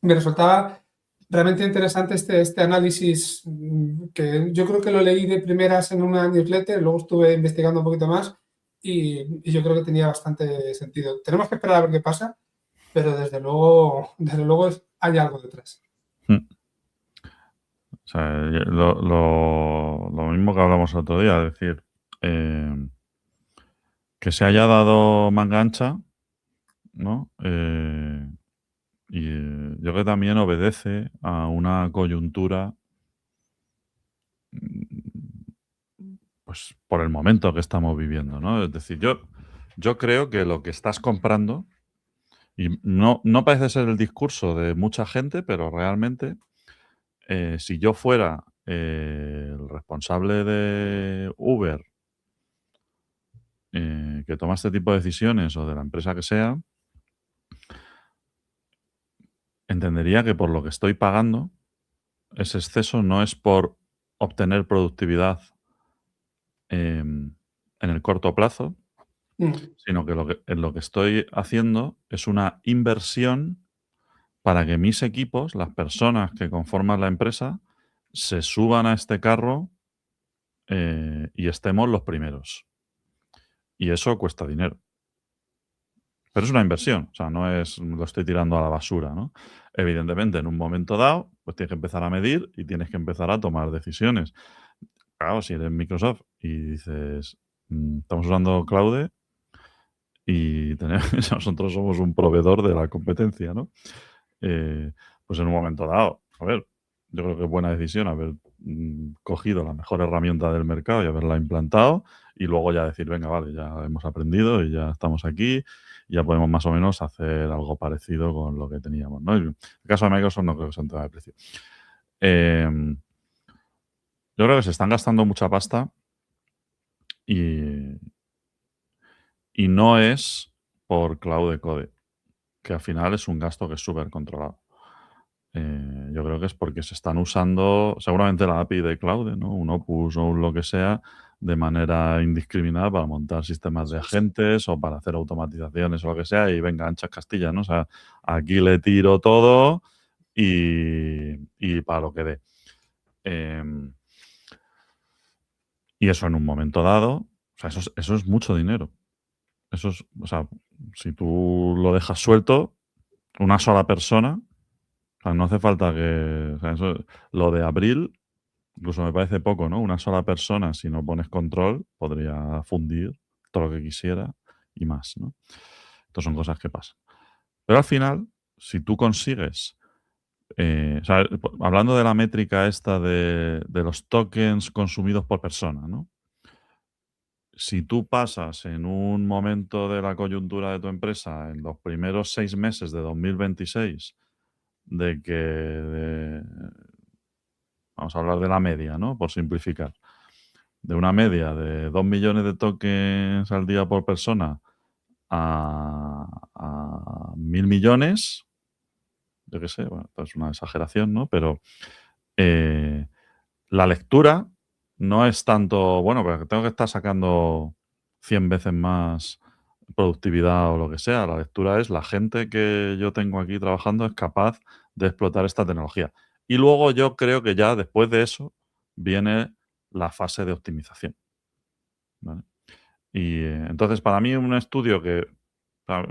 Me resultaba realmente interesante este análisis que yo creo que lo leí de primeras en una newsletter, luego estuve investigando un poquito más y yo creo que tenía bastante sentido. Tenemos que esperar a ver qué pasa, pero desde luego hay algo detrás. O sea, lo mismo que hablamos el otro día, es decir, que se haya dado manga ancha, ¿no? Y yo creo que también obedece a una coyuntura, pues por el momento que estamos viviendo, ¿no? Es decir, yo creo que lo que estás comprando, y no parece ser el discurso de mucha gente, pero realmente, si yo fuera el responsable de Uber, que toma este tipo de decisiones o de la empresa que sea, entendería que por lo que estoy pagando, ese exceso no es por obtener productividad en el corto plazo, sino que lo que estoy haciendo es una inversión para que mis equipos, las personas que conforman la empresa, se suban a este carro y estemos los primeros. Y eso cuesta dinero. Pero es una inversión, o sea, no es lo estoy tirando a la basura, ¿no? Evidentemente, en un momento dado, pues tienes que empezar a medir y tienes que empezar a tomar decisiones. Claro, si eres Microsoft y dices, estamos usando Cloud y nosotros somos un proveedor de la competencia, ¿no? Pues en un momento dado, a ver, yo creo que es buena decisión haber cogido la mejor herramienta del mercado y haberla implantado y luego ya decir, venga, vale, ya hemos aprendido y ya estamos aquí, y ya podemos más o menos hacer algo parecido con lo que teníamos, ¿no? En el caso de Microsoft no creo que sea un tema de precio. Yo creo que se están gastando mucha pasta y no es por Cloud Code, que al final es un gasto que es súper controlado. Yo creo que es porque se están usando seguramente la API de Cloud, ¿no? Un Opus o un lo que sea, de manera indiscriminada para montar sistemas de agentes o para hacer automatizaciones o lo que sea, y venga, anchas Castilla, ¿no? O sea, aquí le tiro todo y para lo que dé. Y eso en un momento dado, o sea, eso es mucho dinero. Eso es, o sea, si tú lo dejas suelto, una sola persona sea, no hace falta que... o sea, lo de abril, incluso me parece poco, ¿no? Una sola persona, si no pones control, podría fundir todo lo que quisiera y más, ¿no? Estas son cosas que pasan. Pero al final, si tú consigues... o sea, hablando de la métrica esta de los tokens consumidos por persona, ¿no? Si tú pasas en un momento de la coyuntura de tu empresa, en los primeros 6 meses de 2026, de que, vamos a hablar de la media, ¿no? Por simplificar, de una media de 2 millones de tokens al día por persona a 1.000 millones, yo qué sé, bueno, esto es una exageración, ¿no? Pero eh, la lectura no es tanto, bueno, pero tengo que estar sacando 100 veces más productividad o lo que sea. La lectura es la gente que yo tengo aquí trabajando es capaz de explotar esta tecnología. Y luego yo creo que ya después de eso viene la fase de optimización. ¿Vale? Y entonces, para mí, un estudio que,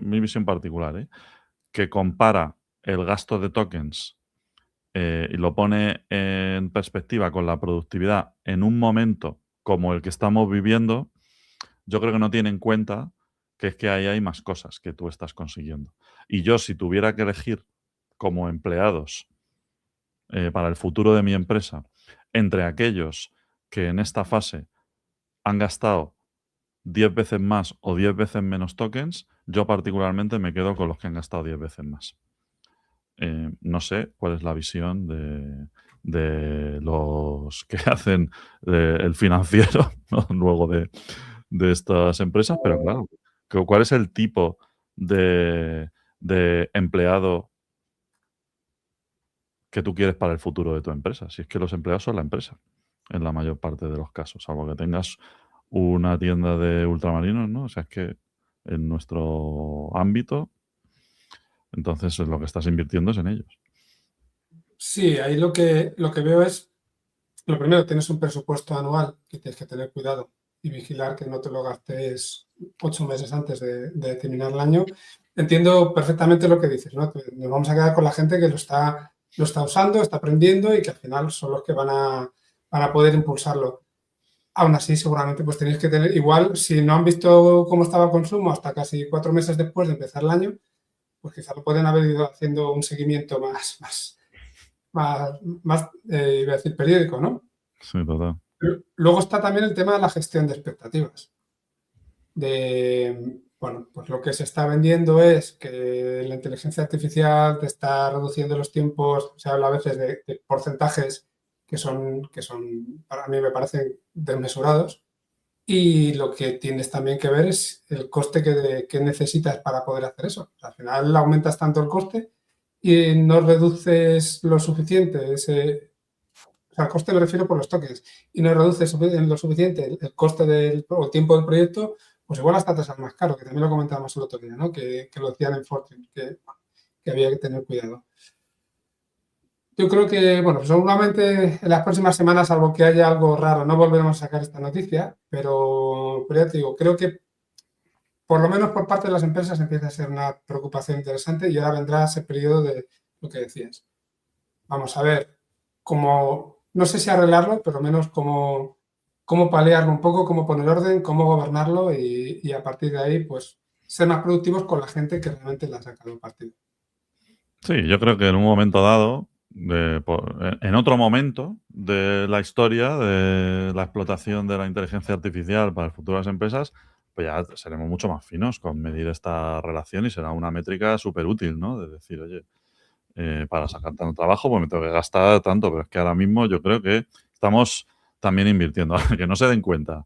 mi visión particular, que compara el gasto de tokens y lo pone en perspectiva con la productividad en un momento como el que estamos viviendo, yo creo que no tiene en cuenta que es que ahí hay más cosas que tú estás consiguiendo. Y yo, si tuviera que elegir como empleados para el futuro de mi empresa entre aquellos que en esta fase han gastado 10 veces más o 10 veces menos tokens, yo particularmente me quedo con los que han gastado 10 veces más. No sé cuál es la visión de los que hacen el financiero, ¿no? Luego de estas empresas, pero claro, ¿cuál es el tipo de empleado que tú quieres para el futuro de tu empresa? Si es que los empleados son la empresa, en la mayor parte de los casos, salvo que tengas una tienda de ultramarinos, ¿no? O sea, es que en nuestro ámbito, entonces lo que estás invirtiendo es en ellos. Sí, ahí lo que veo es, lo primero, tienes un presupuesto anual que tienes que tener cuidado y vigilar que no te lo gastes 8 meses antes de terminar el año. Entiendo perfectamente lo que dices, ¿no? Nos vamos a quedar con la gente que lo está usando, está aprendiendo y que al final son los que van a poder impulsarlo. Aún así, seguramente pues tenéis que tener, igual, si no han visto cómo estaba el consumo hasta casi 4 meses después de empezar el año, pues quizá lo pueden haber ido haciendo un seguimiento más, iba a decir periódico, ¿no? Sí, total. Luego está también el tema de la gestión de expectativas. Bueno, pues lo que se está vendiendo es que la inteligencia artificial te está reduciendo los tiempos, se habla a veces de porcentajes que son, para mí me parecen desmesurados. Y lo que tienes también que ver es el coste que necesitas para poder hacer eso. Al final aumentas tanto el coste y no reduces lo suficiente o sea, al coste me refiero por los tokens, y no reduces en lo suficiente el coste o el tiempo del proyecto, pues igual hasta te sale más caro, que también lo comentábamos el otro día, ¿no? Que lo decían en Fortune, que había que tener cuidado. Yo creo que, bueno, seguramente en las próximas semanas, salvo que haya algo raro, no volveremos a sacar esta noticia, pero ya te digo, creo que por lo menos por parte de las empresas empieza a ser una preocupación interesante y ahora vendrá ese periodo de lo que decías. Vamos a ver cómo, no sé si arreglarlo, pero menos cómo paliarlo un poco, cómo poner orden, cómo gobernarlo y a partir de ahí, pues, ser más productivos con la gente que realmente le ha sacado partido. Sí, yo creo que en un momento dado, en otro momento de la historia de la explotación de la inteligencia artificial para el futuro de las empresas, pues ya seremos mucho más finos con medir esta relación y será una métrica súper útil, ¿no? De decir, oye, para sacar tanto trabajo, pues me tengo que gastar tanto, pero es que ahora mismo yo creo que estamos también invirtiendo. Que no se den cuenta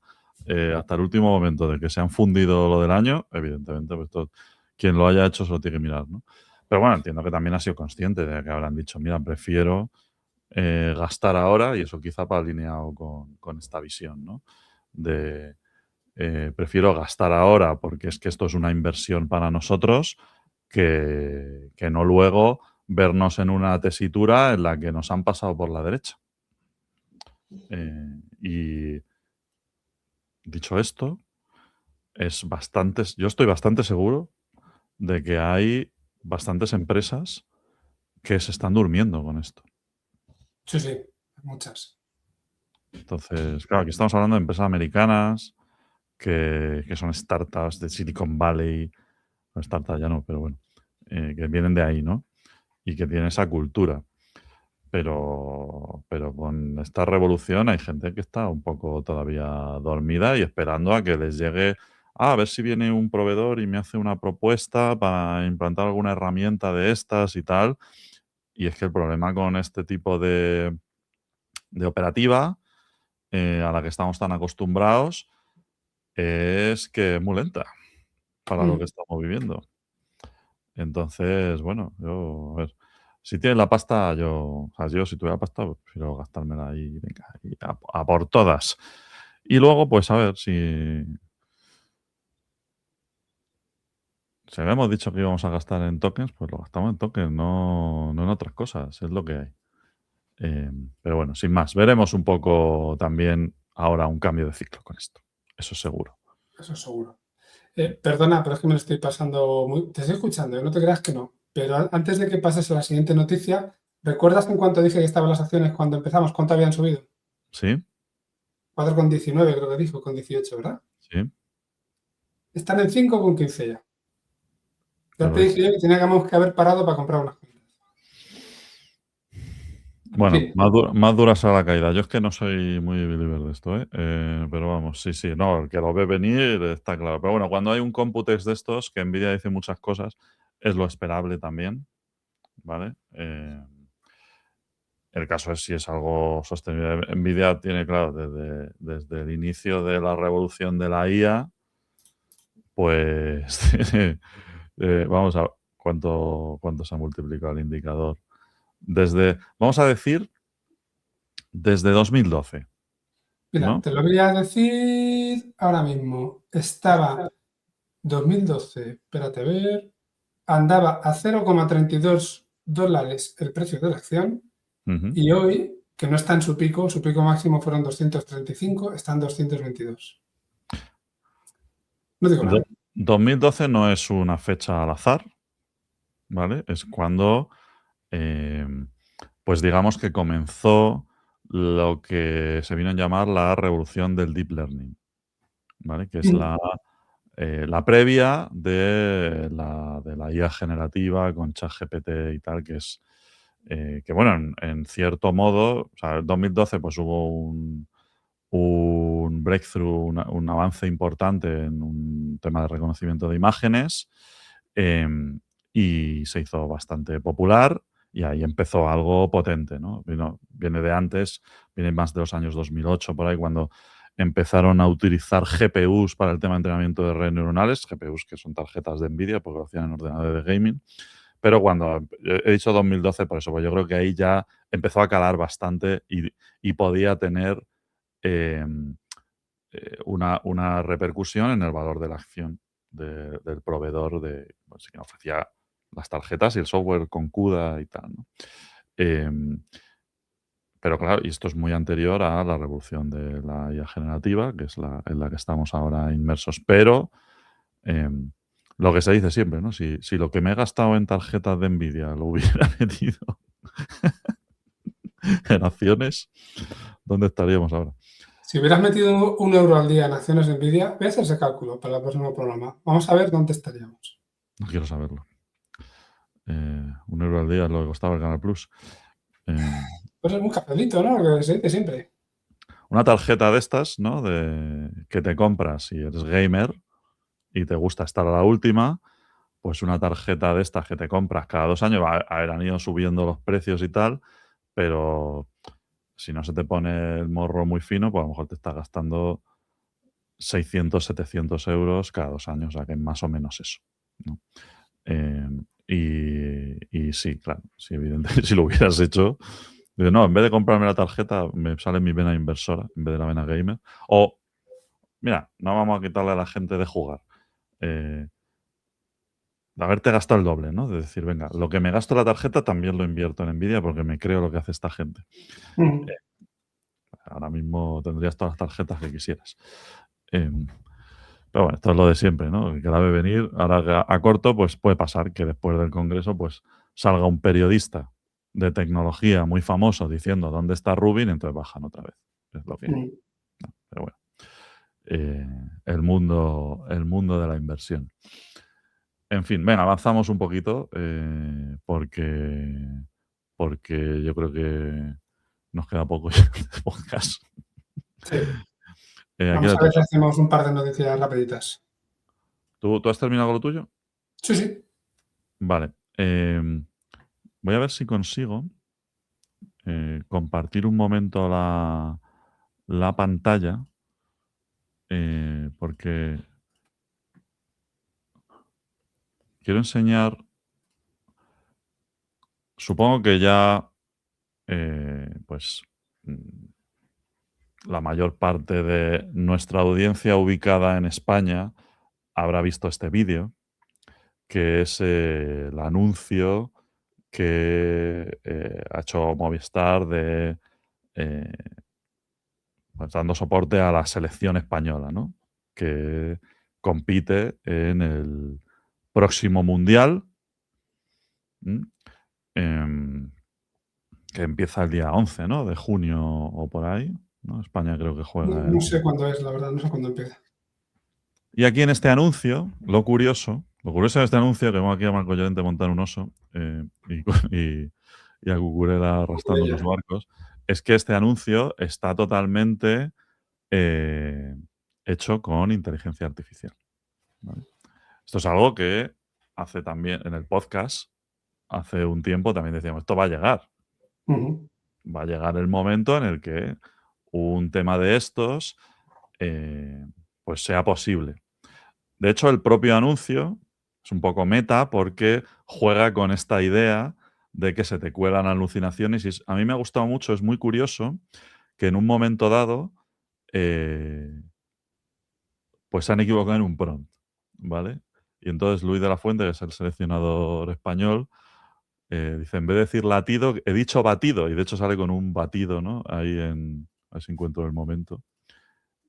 hasta el último momento de que se han fundido lo del año, evidentemente, pues quien lo haya hecho se lo tiene que mirar, ¿no? Pero bueno, entiendo que también ha sido consciente de que habrán dicho, mira, prefiero gastar ahora, y eso quizá va alineado con esta visión, ¿no? De prefiero gastar ahora porque es que esto es una inversión para nosotros que no luego vernos en una tesitura en la que nos han pasado por la derecha. Y dicho esto, yo estoy bastante seguro de que hay bastantes empresas que se están durmiendo con esto. Sí, muchas. Entonces, claro, aquí estamos hablando de empresas americanas que son startups de Silicon Valley, no startups ya no, pero bueno, que vienen de ahí, ¿no? Y que tienen esa cultura. Pero con esta revolución hay gente que está un poco todavía dormida y esperando a que les llegue, a ver si viene un proveedor y me hace una propuesta para implantar alguna herramienta de estas y tal. Y es que el problema con este tipo de operativa, a la que estamos tan acostumbrados, es que es muy lenta para lo que Mm. estamos viviendo. Entonces, bueno, yo, a ver, si tienes la pasta, yo si tuviera pasta, pues prefiero gastármela ahí, venga, y a por todas. Y luego, pues a ver, si habíamos dicho que íbamos a gastar en tokens, pues lo gastamos en tokens, no en otras cosas, es lo que hay. Pero bueno, sin más, veremos un poco también ahora un cambio de ciclo con esto, eso seguro. Eso seguro. Perdona, pero es que me lo estoy pasando muy... Te estoy escuchando, no te creas que no. Pero antes de que pases a la siguiente noticia, ¿recuerdas en cuánto dije que estaban las acciones cuando empezamos? ¿Cuánto habían subido? ¿Sí? 4,19 creo que dijo, con 18, ¿verdad? ¿Sí? Están en 5,15 ya. Ya Pues te ves. dije yo que teníamos que haber parado para comprar unas cuantas. En Bueno, fin, más dura será la caída. Yo es que no soy muy believer de esto, ¿eh? Pero vamos, sí, sí, no, el que lo ve venir está claro. Pero bueno, cuando hay un Computex de estos, que Nvidia dice muchas cosas, es lo esperable también, ¿vale? El caso es si es algo sostenible. Nvidia tiene, claro, desde el inicio de la revolución de la IA, pues vamos a ver cuánto se ha multiplicado el indicador. Vamos a decir, desde 2012, mira, ¿no? te lo voy a decir ahora mismo. Estaba 2012, espérate a ver, andaba a 0,32 dólares el precio de la acción Ujú. y hoy, que no está en su pico máximo fueron 235, está en 222. No digo Do- nada. 2012 no es una fecha al azar, ¿vale? Es cuando, eh, pues digamos que comenzó lo que se vino a llamar la revolución del deep learning, ¿vale? Que es Mm. la previa de la IA generativa con ChatGPT y tal, que es que bueno, en cierto modo, o sea, en 2012 pues hubo un breakthrough, un avance importante en un tema de reconocimiento de imágenes, em, y se hizo bastante popular y ahí empezó algo potente, ¿no? Viene de antes, viene más de los años 2008, por ahí, cuando empezaron a utilizar GPUs para el tema de entrenamiento de redes neuronales, GPUs que son tarjetas de Nvidia porque lo hacían en ordenadores de gaming, pero cuando he dicho 2012 por eso, pues yo creo que ahí ya empezó a calar bastante y podía tener em, una repercusión en el valor de la acción del proveedor pues, que ofrecía las tarjetas y el software con CUDA y tal, ¿no? Em, pero claro, y esto es muy anterior a la revolución de la IA generativa, que es en la que estamos ahora inmersos. Pero em, lo que se dice siempre, ¿no? Si lo que me he gastado en tarjetas de Nvidia lo hubiera metido en acciones, ¿dónde estaríamos ahora? Si hubieras metido 1 euro al día en acciones de Nvidia, voy a hacer ese cálculo para el próximo programa. Vamos a ver dónde estaríamos. No quiero saberlo. 1 euro al día es lo que costaba el Canal Plus. Em, Pues es un cafelito, ¿no? Lo que se dice siempre. una tarjeta de estas, ¿no? Que te compras si eres gamer y te gusta estar a la última, pues una tarjeta de estas que te compras cada 2 años, a ver, han ido subiendo los precios y tal, pero si no se te pone el morro muy fino, pues a lo mejor te estás gastando 600, 700 euros cada 2 años, o sea que es más o menos eso, ¿no? Y sí, claro, sí, evidentemente, si lo hubieras hecho, digo, no, en vez de comprarme la tarjeta, me sale mi vena inversora en vez de la vena gamer. O, mira, no vamos a quitarle a la gente de jugar. eh, de haberte gastado el doble, ¿no? De decir, venga, lo que me gasto en la tarjeta también lo invierto en Nvidia porque me creo lo que hace esta gente. Mm. Ahora mismo tendrías todas las tarjetas que quisieras. Em, pero bueno, esto es lo de siempre, ¿no? Que la ve venir. Ahora a corto, pues puede pasar que después del Congreso, pues salga un periodista de tecnología muy famoso diciendo dónde está Rubin, entonces bajan otra vez. Es lo que hay. Mm. ¿No? Pero bueno, el mundo de la inversión. En fin, venga, avanzamos un poquito porque yo creo que nos queda poco ya de podcast. Sí. Aquí Vamos la a ver si tuya. hacemos un par de noticias rapiditas. ¿Tú has terminado con lo tuyo? Sí, sí. Vale. Voy a ver si consigo compartir un momento la pantalla porque quiero enseñar, supongo que ya pues la mayor parte de nuestra audiencia ubicada en España habrá visto este vídeo, que es el anuncio que ha hecho Movistar de eh, pues dando soporte a la selección española, ¿no? Que compite en el próximo Mundial, ¿m? Em, que empieza el día 11, ¿no? De junio o por ahí, ¿no? España creo que No, juega no sé cuándo es, la verdad, no sé cuándo empieza. Y aquí en este anuncio, lo curioso de este anuncio, que vemos aquí a Marco Llorente montar un oso y a Cucurella arrastrando Ella. los barcos, es que este anuncio está totalmente eh, hecho con inteligencia artificial. ¿Vale? Esto es algo que hace también en el podcast, hace un tiempo también decíamos, esto va a llegar. Ujú. Va a llegar el momento en el que un tema de estos pues sea posible. De hecho, el propio anuncio es un poco meta porque juega con esta idea de que se te cuelan alucinaciones. A mí me ha gustado mucho, es muy curioso que en un momento dado eh, pues se han equivocado en un prompt, ¿vale? Y entonces Luis de la Fuente, que es el seleccionador español, dice, en vez de decir latido, he dicho batido, y de hecho sale con un batido, ¿no? Ahí a ver si encuentro el momento.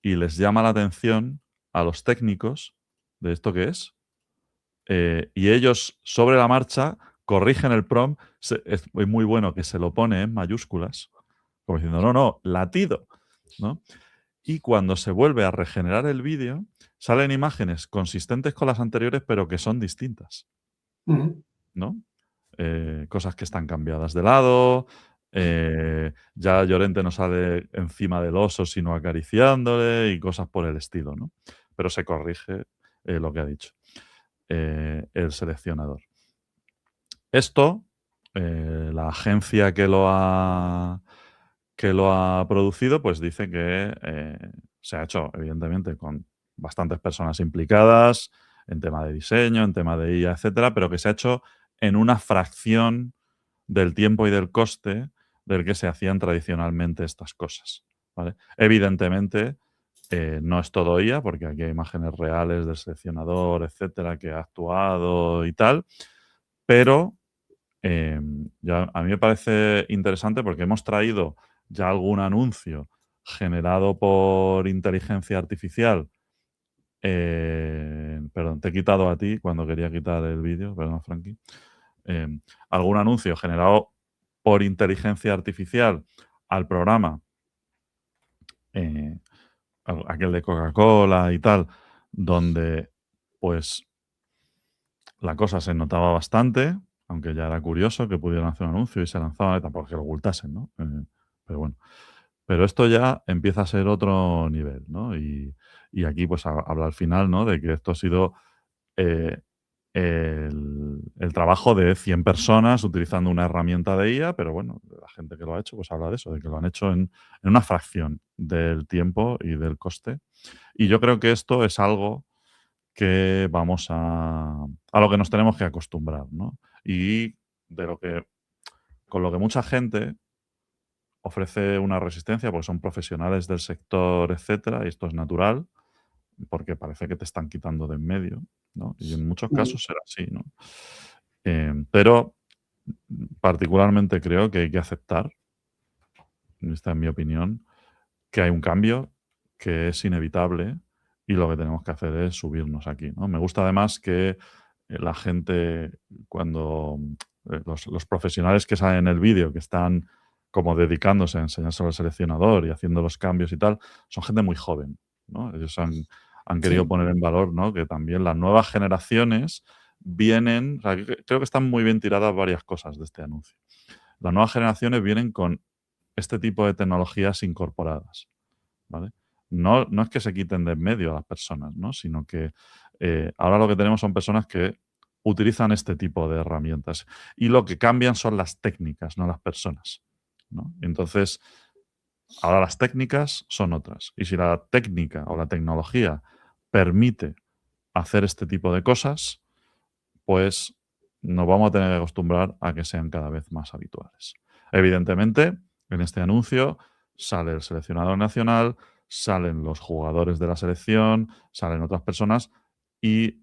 Y les llama la atención a los técnicos de esto que es. Y ellos, sobre la marcha, corrigen el prompt. Es muy bueno que se lo pone en mayúsculas, como diciendo, no, no, latido, ¿no? Y cuando se vuelve a regenerar el vídeo, salen imágenes consistentes con las anteriores, pero que son distintas, Ujú. ¿no? Cosas que están cambiadas de lado, ya Llorente no sale encima del oso, sino acariciándole y cosas por el estilo, ¿no? Pero se corrige lo que ha dicho el seleccionador. Esto, la agencia que lo ha producido, pues dice que se ha hecho, evidentemente, con bastantes personas implicadas en tema de diseño, en tema de IA, etcétera, pero que se ha hecho en una fracción del tiempo y del coste del que se hacían tradicionalmente estas cosas. ¿Vale? Evidentemente, no es todo IA, porque aquí hay imágenes reales del seleccionador, etcétera, que ha actuado y tal, pero ya a mí me parece interesante porque hemos traído ya algún anuncio generado por inteligencia artificial. Perdón, te he quitado a ti cuando quería quitar el vídeo, perdón, Frankie. Algún anuncio generado por inteligencia artificial al programa, eh, aquel de Coca-Cola y tal, donde pues la cosa se notaba bastante, aunque ya era curioso que pudieran hacer un anuncio y se lanzaban, tampoco que lo ocultasen, ¿no? Pero bueno. Pero esto ya empieza a ser otro nivel, ¿no? Y aquí pues habla al final, ¿no? De que esto ha sido eh, el trabajo de 100 personas utilizando una herramienta de IA, pero bueno, la gente que lo ha hecho pues habla de eso, de que lo han hecho en una fracción del tiempo y del coste. Y yo creo que esto es algo que vamos a lo que nos tenemos que acostumbrar, ¿no? Y de lo que, con lo que mucha gente ofrece una resistencia, porque son profesionales del sector, etcétera, y esto es natural, porque parece que te están quitando de en medio, ¿no? Y en muchos Ujú. casos será así, ¿no? Pero particularmente creo que hay que aceptar, esta es mi opinión, que hay un cambio que es inevitable y lo que tenemos que hacer es subirnos aquí, ¿no? Me gusta además que la gente cuando los profesionales que salen en el vídeo, que están como dedicándose a enseñárselo al seleccionador y haciendo los cambios y tal, son gente muy joven, ¿no? Ellos han querido Sí, poner en valor, ¿no?, que también las nuevas generaciones vienen, o sea, creo que están muy bien tiradas varias cosas de este anuncio. Las nuevas generaciones vienen con este tipo de tecnologías incorporadas, ¿vale? No es que se quiten de en medio a las personas, ¿no?, sino que ahora lo que tenemos son personas que utilizan este tipo de herramientas y lo que cambian son las técnicas, no las personas, ¿no? Entonces, ahora las técnicas son otras. Y si la técnica o la tecnología permite hacer este tipo de cosas, pues nos vamos a tener que acostumbrar a que sean cada vez más habituales. Evidentemente, en este anuncio sale el seleccionador nacional, salen los jugadores de la selección, salen otras personas y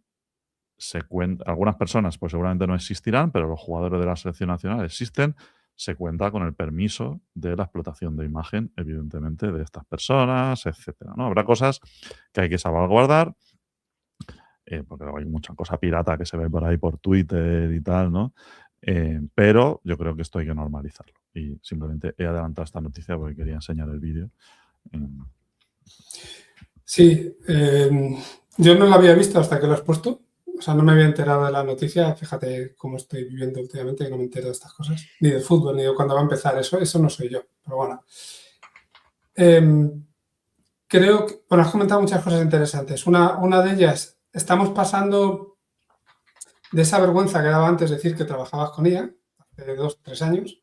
algunas personas pues seguramente no existirán, pero los jugadores de la selección nacional existen. Se cuenta con el permiso de la explotación de imagen, evidentemente, de estas personas, etcétera, ¿no? Habrá cosas que hay que salvaguardar, porque luego hay mucha cosa pirata que se ve por ahí por Twitter y tal, ¿no? Pero yo creo que esto hay que normalizarlo. Y simplemente he adelantado esta noticia porque quería enseñar el vídeo. sí. Yo no lo había visto hasta que lo has puesto. O sea, no me había enterado de la noticia. Fíjate cómo estoy viviendo últimamente, que no me entero de estas cosas. Ni de fútbol, ni de cuándo va a empezar. Eso no soy yo. Pero bueno. Creo que, bueno, has comentado muchas cosas interesantes. Una de ellas, estamos pasando de esa vergüenza que daba antes decir que trabajabas con IA, hace 2, 3 años,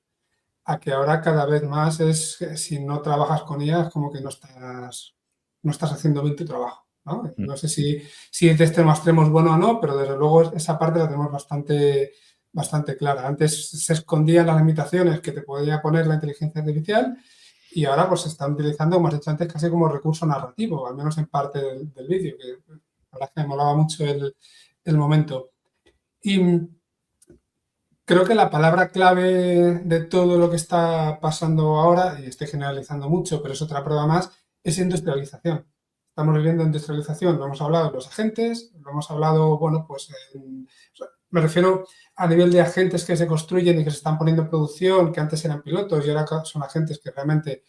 a que ahora cada vez más es que si no trabajas con IA es como que no estás haciendo bien tu trabajo, ¿no? Mm, No sé si de extremo a extremo es bueno o no, pero desde luego esa parte la tenemos bastante clara. Antes se escondían las limitaciones que te podía poner la inteligencia artificial y ahora pues se están utilizando, como has dicho antes, casi como recurso narrativo, al menos en parte del vídeo, que la verdad es que me molaba mucho el momento. Y creo que la palabra clave de todo lo que está pasando ahora, y estoy generalizando mucho, pero es otra prueba más, es industrialización. Estamos viviendo industrialización, lo hemos hablado en los agentes, lo hemos hablado, bueno, pues o sea, me refiero a nivel de agentes que se construyen y que se están poniendo en producción, que antes eran pilotos y ahora son agentes que realmente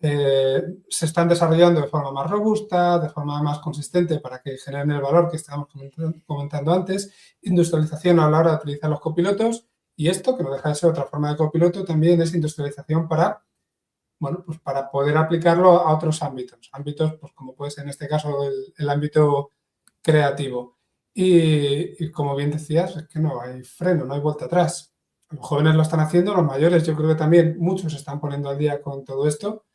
se están desarrollando de forma más robusta, de forma más consistente para que generen el valor que estábamos comentando antes, industrialización a la hora de utilizar los copilotos y esto, que no deja de ser otra forma de copiloto, también es industrialización para, bueno, pues para poder aplicarlo a otros ámbitos pues como puede ser en este caso el ámbito creativo. Y como bien decías, es que no hay freno, no hay vuelta atrás. Los jóvenes lo están haciendo, los mayores yo creo que también muchos se están poniendo al día con todo esto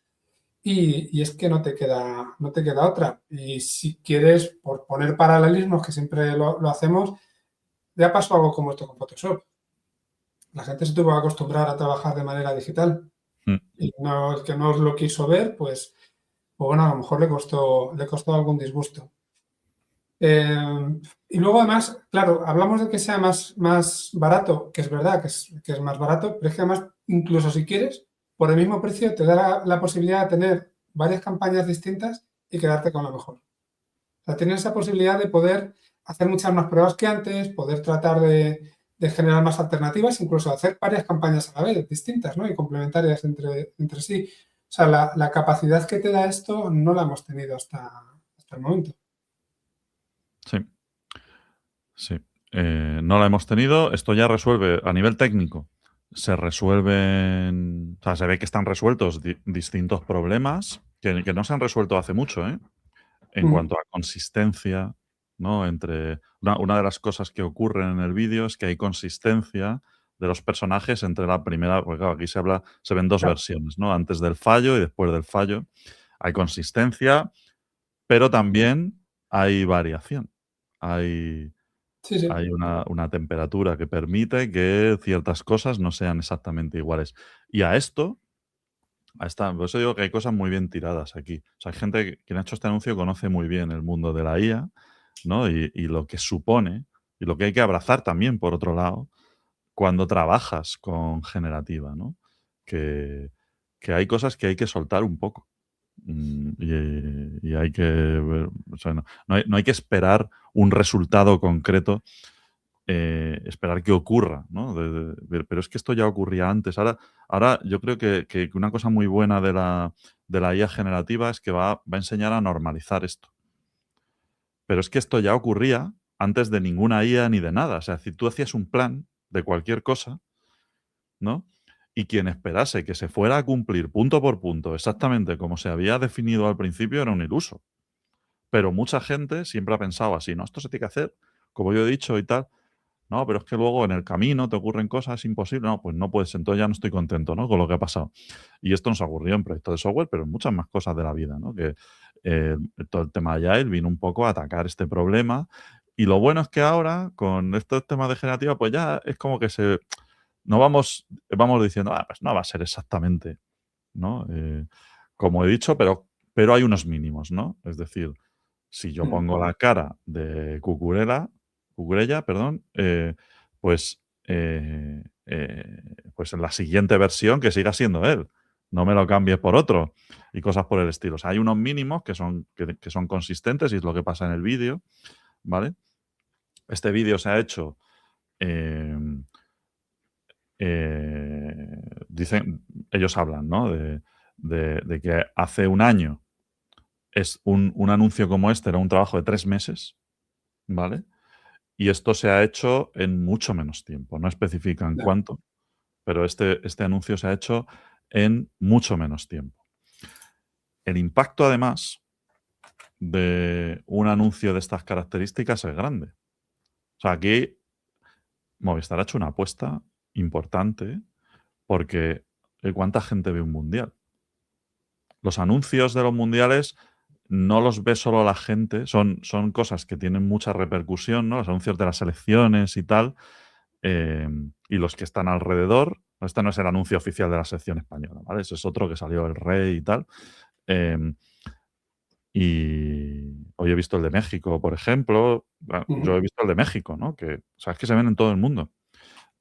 y es que no te queda otra. Y si quieres, por poner paralelismos, que siempre lo hacemos, ya pasó algo como esto con Photoshop. La gente se tuvo que acostumbrar a trabajar de manera digital mm. y no, el que no lo quiso ver, pues bueno, a lo mejor le costó algún disgusto. Y luego además, claro, hablamos de que sea más barato, que es verdad que es más barato, pero es que además, incluso si quieres, por el mismo precio te da la posibilidad de tener varias campañas distintas y quedarte con lo mejor. O sea, tienes esa posibilidad de poder hacer muchas más pruebas que antes, poder tratar de generar más alternativas, incluso hacer varias campañas a la vez, distintas, ¿no? Y complementarias entre sí. O sea, la capacidad que te da esto no la hemos tenido hasta el momento. Sí, sí. No la hemos tenido. Esto ya resuelve a nivel técnico. Se resuelven, o sea, se ve que están resueltos distintos problemas que no se han resuelto hace mucho, ¿eh? En Mm. cuanto a consistencia, ¿no? Entre una de las cosas que ocurren en el vídeo es que hay consistencia de los personajes entre la primera, porque claro, aquí se ven dos Claro. versiones, ¿no? Antes del fallo y después del fallo. Hay consistencia, pero también hay variación. Hay, Sí, sí. hay una temperatura que permite que ciertas cosas no sean exactamente iguales. Y por eso digo que hay cosas muy bien tiradas aquí. O sea, hay gente quien ha hecho este anuncio conoce muy bien el mundo de la IA, ¿no? Y lo que supone, y lo que hay que abrazar también, por otro lado, cuando trabajas con generativa, ¿no? Que, que hay cosas que hay que soltar un poco. Y hay que ver, o sea, no hay que esperar un resultado concreto esperar que ocurra, ¿no? Pero es que esto ya ocurría antes. Ahora yo creo que una cosa muy buena de la IA generativa es que va a enseñar a normalizar esto. Pero es que esto ya ocurría antes de ninguna IA ni de nada. O sea, si tú hacías un plan de cualquier cosa, ¿no? Y quien esperase que se fuera a cumplir punto por punto exactamente como se había definido al principio era un iluso. Pero mucha gente siempre ha pensado así, no, esto se tiene que hacer, como yo he dicho y tal. No, pero es que luego en el camino te ocurren cosas imposibles. No, pues no puedes, entonces ya no estoy contento, ¿no? Con lo que ha pasado. Y esto nos ha ocurrido en proyectos de software, pero en muchas más cosas de la vida, ¿no? Que todo el tema de Agile vino un poco a atacar este problema. Y lo bueno es que ahora, con estos temas de generativa, pues ya es como que no vamos diciendo, pues no va a ser exactamente, ¿no? Como he dicho, pero hay unos mínimos, ¿no? Es decir, si yo pongo la cara de Cucurella, perdón, pues, pues en la siguiente versión que siga siendo él. No me lo cambies por otro y cosas por el estilo. O sea, hay unos mínimos que son consistentes y es lo que pasa en el vídeo, ¿vale? Este vídeo se ha hecho, ellos hablan, ¿no? De que hace un año un anuncio como este era un trabajo de 3 meses, ¿vale? Y esto se ha hecho en mucho menos tiempo. No especifican Ya. cuánto, pero este anuncio se ha hecho en mucho menos tiempo. El impacto, además, de un anuncio de estas características es grande. O sea, aquí Movistar ha hecho una apuesta importante porque ¿cuánta gente ve un mundial? Los anuncios de los mundiales no los ve solo la gente, son cosas que tienen mucha repercusión, ¿no? Los anuncios de las elecciones y tal, y los que están alrededor. Este no es el anuncio oficial de la selección española, ¿vale? Ese es otro que salió el Rey y tal. Y hoy he visto el de México, por ejemplo. Bueno, yo he visto el de México, ¿no? Que, o sea, es que se ven en todo el mundo.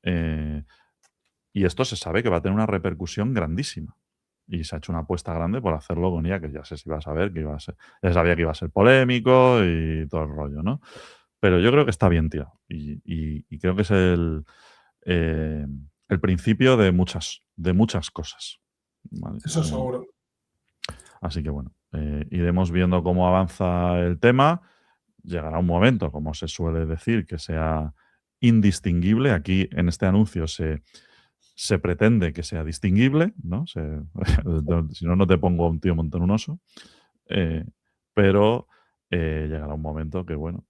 Y esto se sabe que va a tener una repercusión grandísima. Y se ha hecho una apuesta grande por hacerlo con ella, que ya sé si iba a saber que iba a ser. Ya sabía que iba a ser polémico y todo el rollo, ¿no? Pero yo creo que está bien tirado. Y creo que es el principio de muchas cosas. ¿Vale? Eso seguro. Así que bueno, iremos viendo cómo avanza el tema. Llegará un momento, como se suele decir, que sea indistinguible. Aquí en este anuncio se pretende que sea distinguible, ¿no? Si no, no te pongo un tío montando un oso. Pero llegará un momento que, bueno,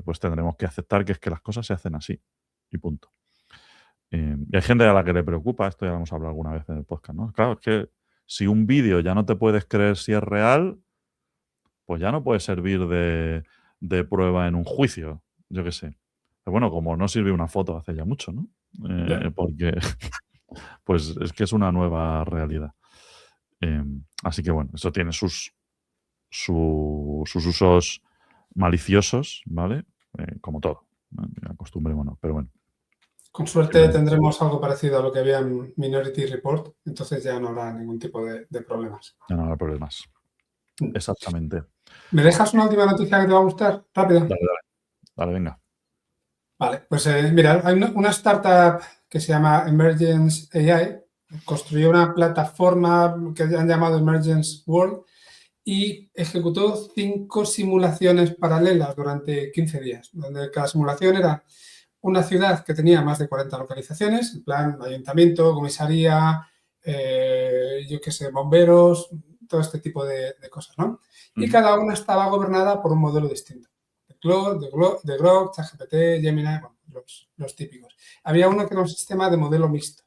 pues tendremos que aceptar que es que las cosas se hacen así y punto. Y hay gente a la que le preocupa, esto ya lo hemos hablado alguna vez en el podcast, ¿no? Claro, es que si un vídeo ya no te puedes creer si es real, pues ya no puede servir de prueba en un juicio, yo qué sé. Pero bueno, como no sirve una foto hace ya mucho, ¿no? Ya. Porque pues es que es una nueva realidad. Así que bueno, eso tiene sus usos maliciosos, ¿vale? Como todo, ¿no? Acostumbrémonos, pero bueno. Con suerte tendremos algo parecido a lo que había en Minority Report, entonces ya no habrá ningún tipo de problemas. Ya no habrá problemas. Exactamente. ¿Me dejas una última noticia que te va a gustar? Rápido. Dale, venga. Vale, pues mira, hay una startup que se llama Emergence AI, construyó una plataforma que han llamado Emergence World y ejecutó 5 simulaciones paralelas durante 15 días, donde cada simulación era una ciudad que tenía más de 40 localizaciones, en plan ayuntamiento, comisaría, yo qué sé, bomberos, todo este tipo de cosas, ¿no? Y cada una estaba gobernada por un modelo distinto. De Grok, ChatGPT, Gemini, bueno, los típicos. Había uno que era un sistema de modelo mixto.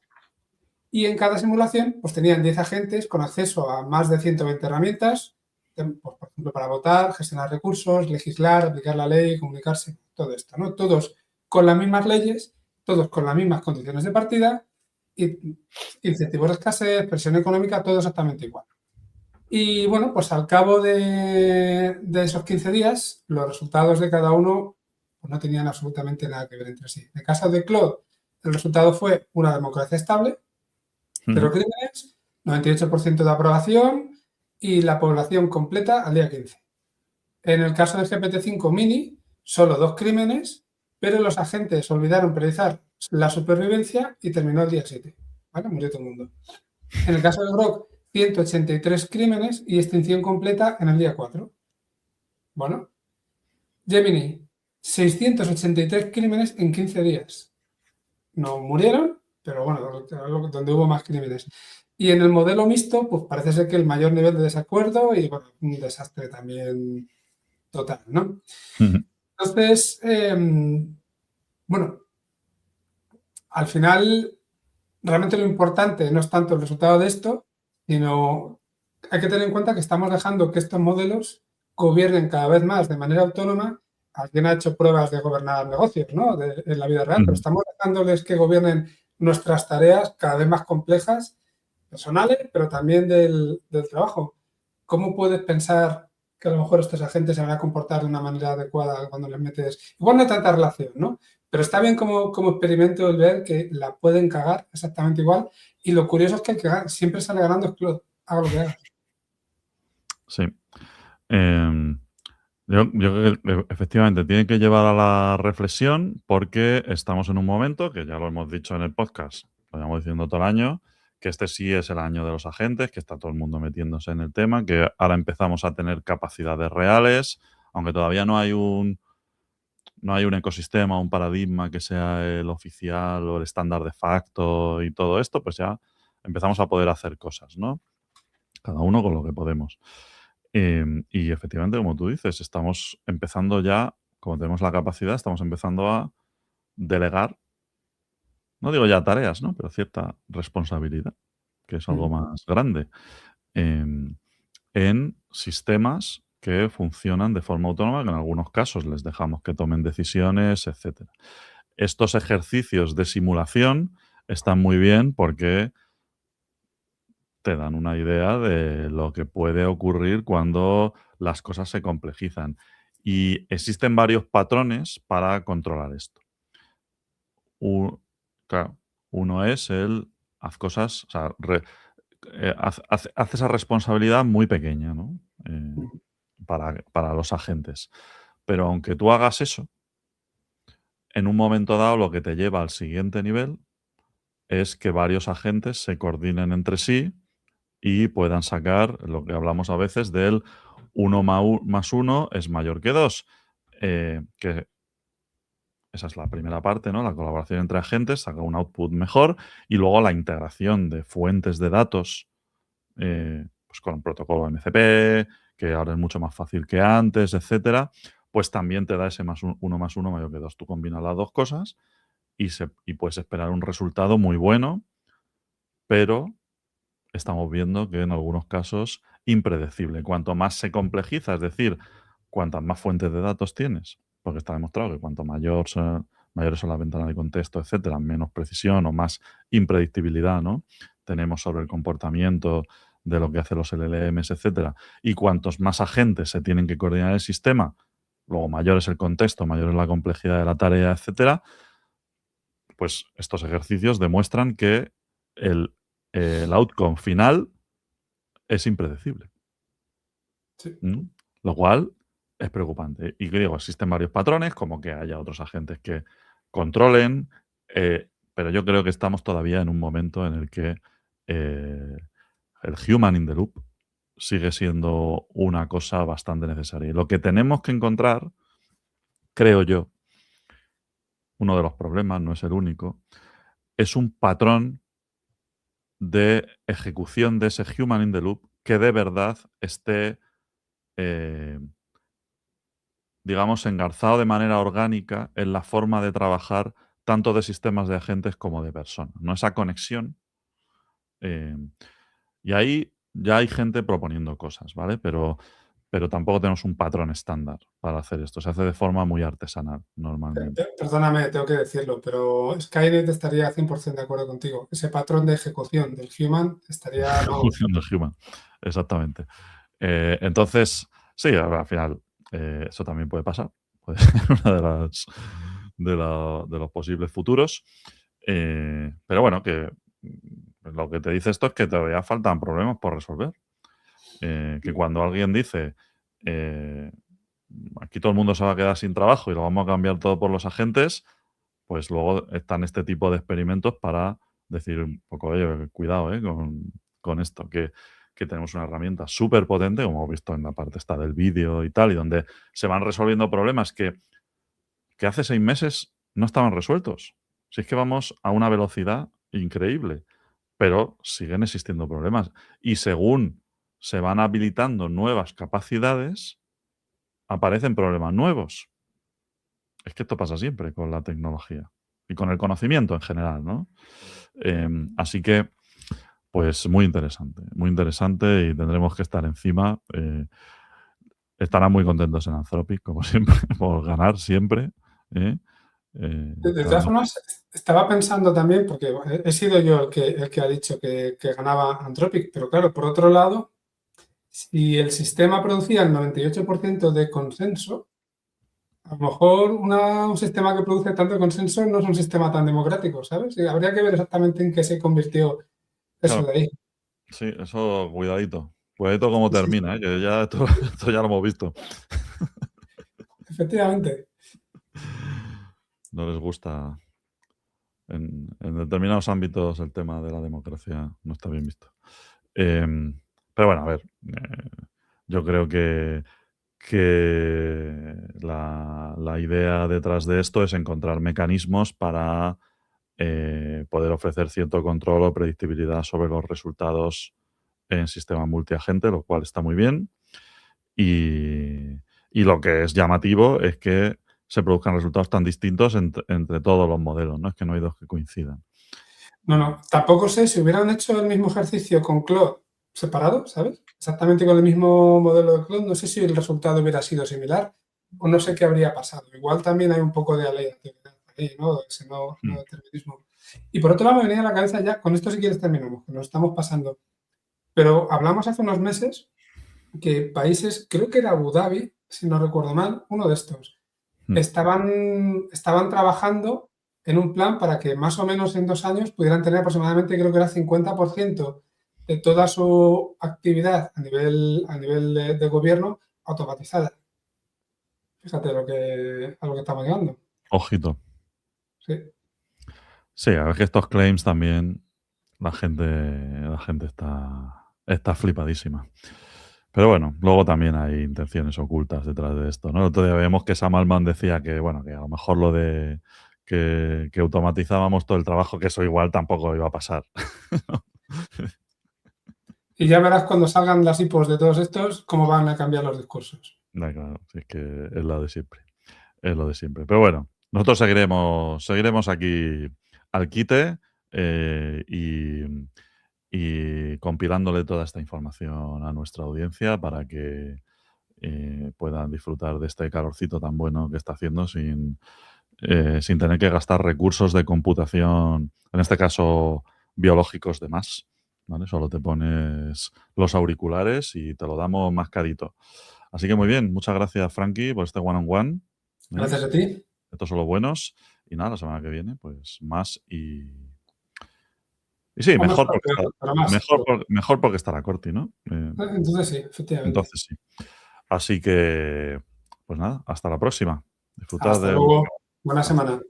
Y en cada simulación, pues tenían 10 agentes con acceso a más de 120 herramientas, pues, por ejemplo, para votar, gestionar recursos, legislar, aplicar la ley, comunicarse, todo esto, ¿no? Todos con las mismas leyes, todos con las mismas condiciones de partida, y incentivos de escasez, presión económica, todo exactamente igual. Y bueno, pues al cabo de esos 15 días, los resultados de cada uno pues no tenían absolutamente nada que ver entre sí. En el caso de Claude, el resultado fue una democracia estable, 0 crímenes, 98% de aprobación y la población completa al día 15. En el caso de GPT-5 Mini, solo 2 crímenes, pero los agentes olvidaron priorizar la supervivencia y terminó el día 7. ¿Vale? Murió todo el mundo. En el caso de Grok, 183 crímenes y extinción completa en el día 4. Bueno, Gemini, 683 crímenes en 15 días. No murieron, pero bueno, donde hubo más crímenes. Y en el modelo mixto, pues parece ser que el mayor nivel de desacuerdo y bueno, un desastre también total, ¿no? Entonces, bueno, al final, realmente lo importante no es tanto el resultado de esto, sino hay que tener en cuenta que estamos dejando que estos modelos gobiernen cada vez más de manera autónoma. Alguien ha hecho pruebas de gobernar negocios, ¿no? En la vida real, pero estamos dejándoles que gobiernen nuestras tareas cada vez más complejas, personales, pero también del trabajo. ¿Cómo puedes pensar que a lo mejor estos agentes se van a comportar de una manera adecuada cuando les metes? Igual no hay tanta relación, ¿no? Pero está bien como experimento el ver que la pueden cagar exactamente igual. Y lo curioso es que el que siempre sale ganando es Claude, haga lo que haga. Sí. Yo creo que efectivamente tiene que llevar a la reflexión porque estamos en un momento, que ya lo hemos dicho en el podcast, lo llevamos diciendo todo el año, que este sí es el año de los agentes, que está todo el mundo metiéndose en el tema, que ahora empezamos a tener capacidades reales, aunque todavía no hay un ecosistema, un paradigma que sea el oficial o el estándar de facto y todo esto, pues ya empezamos a poder hacer cosas, ¿no? Cada uno con lo que podemos. Y efectivamente, como tú dices, estamos empezando ya, como tenemos la capacidad, estamos empezando a delegar, no digo ya tareas, ¿no? Pero cierta responsabilidad, que es algo más grande, em, en sistemas que funcionan de forma autónoma, que en algunos casos les dejamos que tomen decisiones, etcétera. Estos ejercicios de simulación están muy bien porque te dan una idea de lo que puede ocurrir cuando las cosas se complejizan. Y existen varios patrones para controlar esto. Claro, uno es el haz cosas, o sea, haz esa responsabilidad muy pequeña, ¿no? Para los agentes. Pero aunque tú hagas eso, en un momento dado lo que te lleva al siguiente nivel es que varios agentes se coordinen entre sí y puedan sacar lo que hablamos a veces del 1 más 1 es mayor que 2. Que esa es la primera parte, ¿no? La colaboración entre agentes saca un output mejor y luego la integración de fuentes de datos pues con el protocolo MCP, que ahora es mucho más fácil que antes, etcétera, pues también te da ese 1 más 1 mayor que 2. Tú combinas las dos cosas y puedes esperar un resultado muy bueno, pero estamos viendo que en algunos casos impredecible. Cuanto más se complejiza, es decir, cuantas más fuentes de datos tienes, porque está demostrado que cuanto mayores son las ventanas de contexto, etcétera, menos precisión o más impredictibilidad, ¿no? tenemos sobre el comportamiento de lo que hacen los LLMs, etcétera. Y cuantos más agentes se tienen que coordinar el sistema, luego mayor es el contexto, mayor es la complejidad de la tarea, etcétera, pues estos ejercicios demuestran que el outcome final es impredecible. Sí. Lo cual es preocupante. Y que digo, existen varios patrones, como que haya otros agentes que controlen, pero yo creo que estamos todavía en un momento en el que el human in the loop sigue siendo una cosa bastante necesaria. Y lo que tenemos que encontrar, creo yo, uno de los problemas, no es el único, es un patrón de ejecución de ese human in the loop que de verdad esté, eh, digamos, engarzado de manera orgánica en la forma de trabajar tanto de sistemas de agentes como de personas, ¿no? Esa conexión. eh, y ahí ya hay gente proponiendo cosas, ¿vale? Pero tampoco tenemos un patrón estándar para hacer esto. Se hace de forma muy artesanal normalmente. Perdóname, tengo que decirlo, pero Skynet estaría 100% de acuerdo contigo. Ese patrón de ejecución del human estaría, vamos. Ejecución del human. Exactamente. Entonces, sí, al final, eso también puede pasar. Puede ser una de los posibles futuros. Pero bueno, que lo que te dice esto es que todavía faltan problemas por resolver. Que cuando alguien dice aquí todo el mundo se va a quedar sin trabajo y lo vamos a cambiar todo por los agentes, pues luego están este tipo de experimentos para decir un poco, oye, cuidado con esto, que tenemos una herramienta súper potente, como hemos visto en la parte esta del vídeo y tal, y donde se van resolviendo problemas que hace 6 meses no estaban resueltos. Si es que vamos a una velocidad increíble, pero siguen existiendo problemas. Y según se van habilitando nuevas capacidades, aparecen problemas nuevos. Es que esto pasa siempre con la tecnología y con el conocimiento en general, ¿no? Así que, pues muy interesante y tendremos que estar encima. Estarán muy contentos en Anthropic, como siempre, por ganar siempre. ¿eh? De todas Además, formas, estaba pensando también, porque he sido yo el que ha dicho que ganaba Anthropic, pero claro, por otro lado, si el sistema producía el 98% de consenso, a lo mejor un sistema que produce tanto consenso no es un sistema tan democrático, ¿sabes? Y habría que ver exactamente en qué se convirtió eso claro, de ahí. sí, eso, cuidadito. Cuidadito cómo Sí, sí, termina, que ya esto ya lo hemos visto. efectivamente. No les gusta. En determinados ámbitos el tema de la democracia no está bien visto. Pero bueno, a ver, yo creo que la idea detrás de esto es encontrar mecanismos para poder ofrecer cierto control o predictibilidad sobre los resultados en sistema multiagente, lo cual está muy bien. Y, y lo que es llamativo es que se produzcan resultados tan distintos entre todos los modelos, ¿no? Es que no hay dos que coincidan. No, no, tampoco sé si hubieran hecho el mismo ejercicio con Claude separado, ¿sabes? Exactamente con el mismo modelo de Claude, no sé si el resultado hubiera sido similar o no sé qué habría pasado. Igual también hay un poco de aleatoriedad ahí, ¿no? Ese no Mm, determinismo. Y por otro lado, me venía a la cabeza ya, con esto si quieres terminamos, que nos estamos pasando. Pero hablamos hace unos meses que países, creo que era Abu Dhabi, si no recuerdo mal, uno de estos, mm. estaban trabajando en un plan para que más o menos en 2 años pudieran tener aproximadamente, creo que era 50% de toda su actividad a nivel de gobierno automatizada. Fíjate a lo que estamos llegando. Ojito. Sí. Sí, a ver que estos claims también la gente está flipadísima. Pero bueno, luego también hay intenciones ocultas detrás de esto, ¿no? El otro día vemos que Sam Altman decía que, bueno, que a lo mejor lo de que automatizábamos todo el trabajo, que eso igual tampoco iba a pasar. Y ya verás cuando salgan las IPOs de todos estos, cómo van a cambiar los discursos. No, claro, si es que es lo de siempre. Es lo de siempre. Pero bueno, nosotros seguiremos aquí al quite y compilándole toda esta información a nuestra audiencia para que puedan disfrutar de este calorcito tan bueno que está haciendo sin tener que gastar recursos de computación, en este caso biológicos de más. ¿Vale? Solo te pones los auriculares y te lo damos más carito. Así que muy bien, muchas gracias Frankie por este one-on-one. Gracias a ti. Estos son los buenos. Y nada, la semana que viene, pues más y sí, O mejor mejor, porque pero más. mejor porque estará Corti, ¿no? Entonces sí, efectivamente. Entonces sí. Así que, pues nada, hasta la próxima. Disfrutad Hasta del luego. Buena hasta semana.